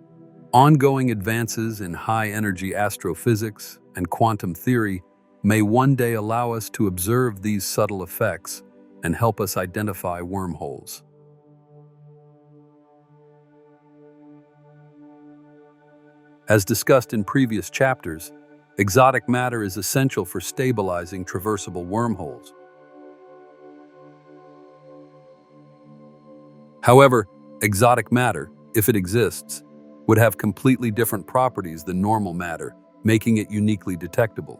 ongoing advances in high-energy astrophysics and quantum theory may one day allow us to observe these subtle effects and help us identify wormholes. As discussed in previous chapters, exotic matter is essential for stabilizing traversable wormholes. However, exotic matter, if it exists, would have completely different properties than normal matter, making it uniquely detectable.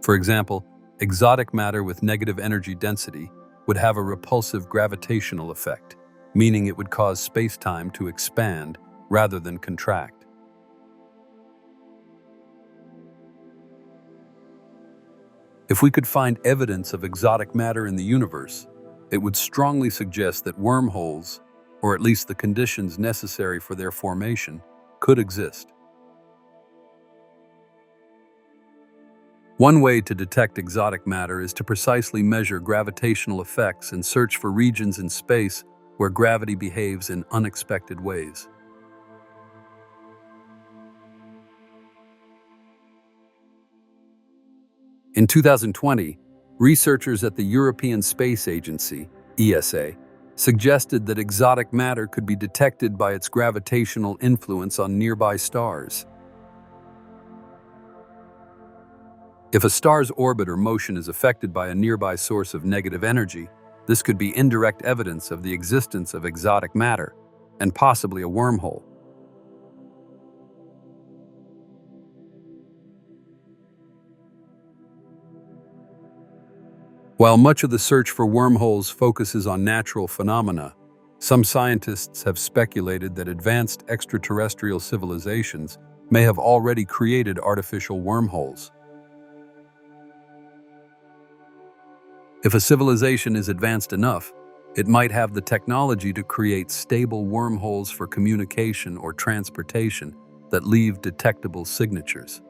For example, exotic matter with negative energy density would have a repulsive gravitational effect, meaning it would cause spacetime to expand rather than contract. If we could find evidence of exotic matter in the universe, it would strongly suggest that wormholes, or at least the conditions necessary for their formation, could exist. One way to detect exotic matter is to precisely measure gravitational effects and search for regions in space where gravity behaves in unexpected ways. In 2020, researchers at the European Space Agency, ESA, suggested that exotic matter could be detected by its gravitational influence on nearby stars. If a star's orbit or motion is affected by a nearby source of negative energy, this could be indirect evidence of the existence of exotic matter, and possibly a wormhole. While much of the search for wormholes focuses on natural phenomena, some scientists have speculated that advanced extraterrestrial civilizations may have already created artificial wormholes. If a civilization is advanced enough, it might have the technology to create stable wormholes for communication or transportation that leave detectable signatures.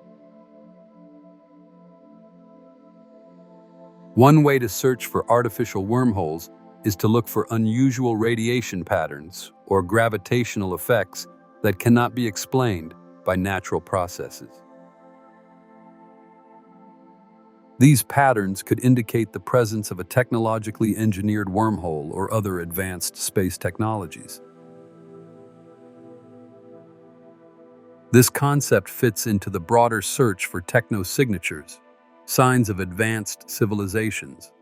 One way to search for artificial wormholes is to look for unusual radiation patterns or gravitational effects that cannot be explained by natural processes. These patterns could indicate the presence of a technologically engineered wormhole or other advanced space technologies. This concept fits into the broader search for technosignatures, signs of advanced civilizations,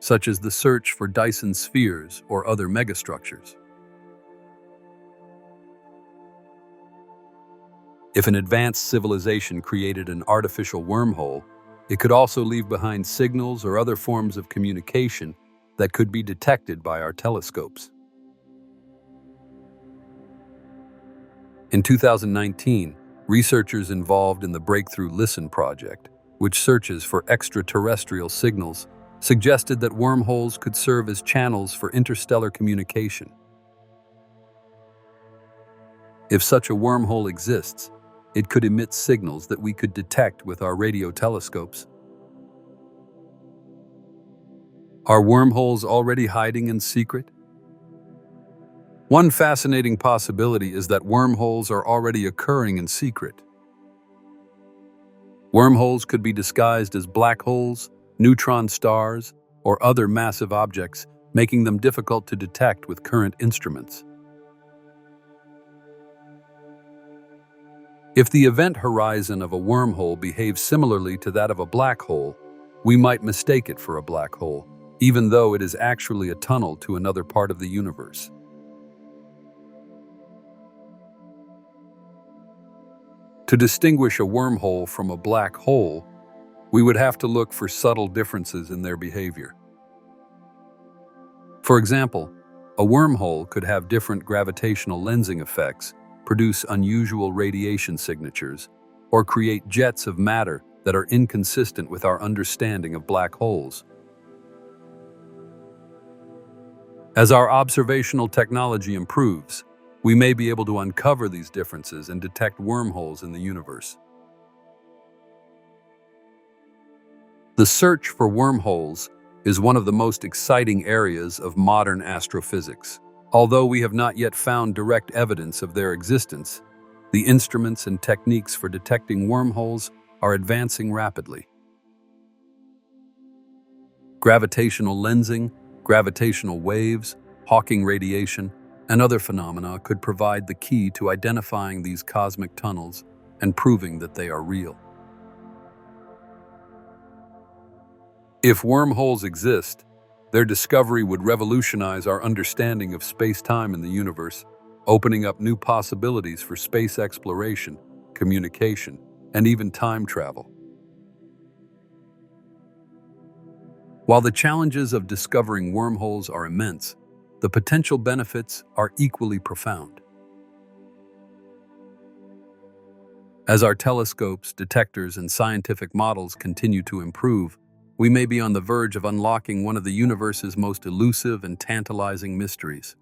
such as the search for Dyson spheres or other megastructures. If an advanced civilization created an artificial wormhole, it could also leave behind signals or other forms of communication that could be detected by our telescopes. In 2019, researchers involved in the Breakthrough Listen project, which searches for extraterrestrial signals, suggested that wormholes could serve as channels for interstellar communication. If such a wormhole exists, it could emit signals that we could detect with our radio telescopes. Are wormholes already hiding in secret? One fascinating possibility is that wormholes are already occurring in secret. Wormholes could be disguised as black holes, neutron stars, or other massive objects, making them difficult to detect with current instruments. If the event horizon of a wormhole behaves similarly to that of a black hole, we might mistake it for a black hole, even though it is actually a tunnel to another part of the universe. To distinguish a wormhole from a black hole, we would have to look for subtle differences in their behavior. For example, a wormhole could have different gravitational lensing effects, produce unusual radiation signatures, or create jets of matter that are inconsistent with our understanding of black holes. As our observational technology improves, we may be able to uncover these differences and detect wormholes in the universe. The search for wormholes is one of the most exciting areas of modern astrophysics. Although we have not yet found direct evidence of their existence, the instruments and techniques for detecting wormholes are advancing rapidly. Gravitational lensing, gravitational waves, Hawking radiation, and other phenomena could provide the key to identifying these cosmic tunnels and proving that they are real. If wormholes exist, their discovery would revolutionize our understanding of space-time in the universe, opening up new possibilities for space exploration, communication, and even time travel. While the challenges of discovering wormholes are immense, the potential benefits are equally profound. As our telescopes, detectors, and scientific models continue to improve, we may be on the verge of unlocking one of the universe's most elusive and tantalizing mysteries.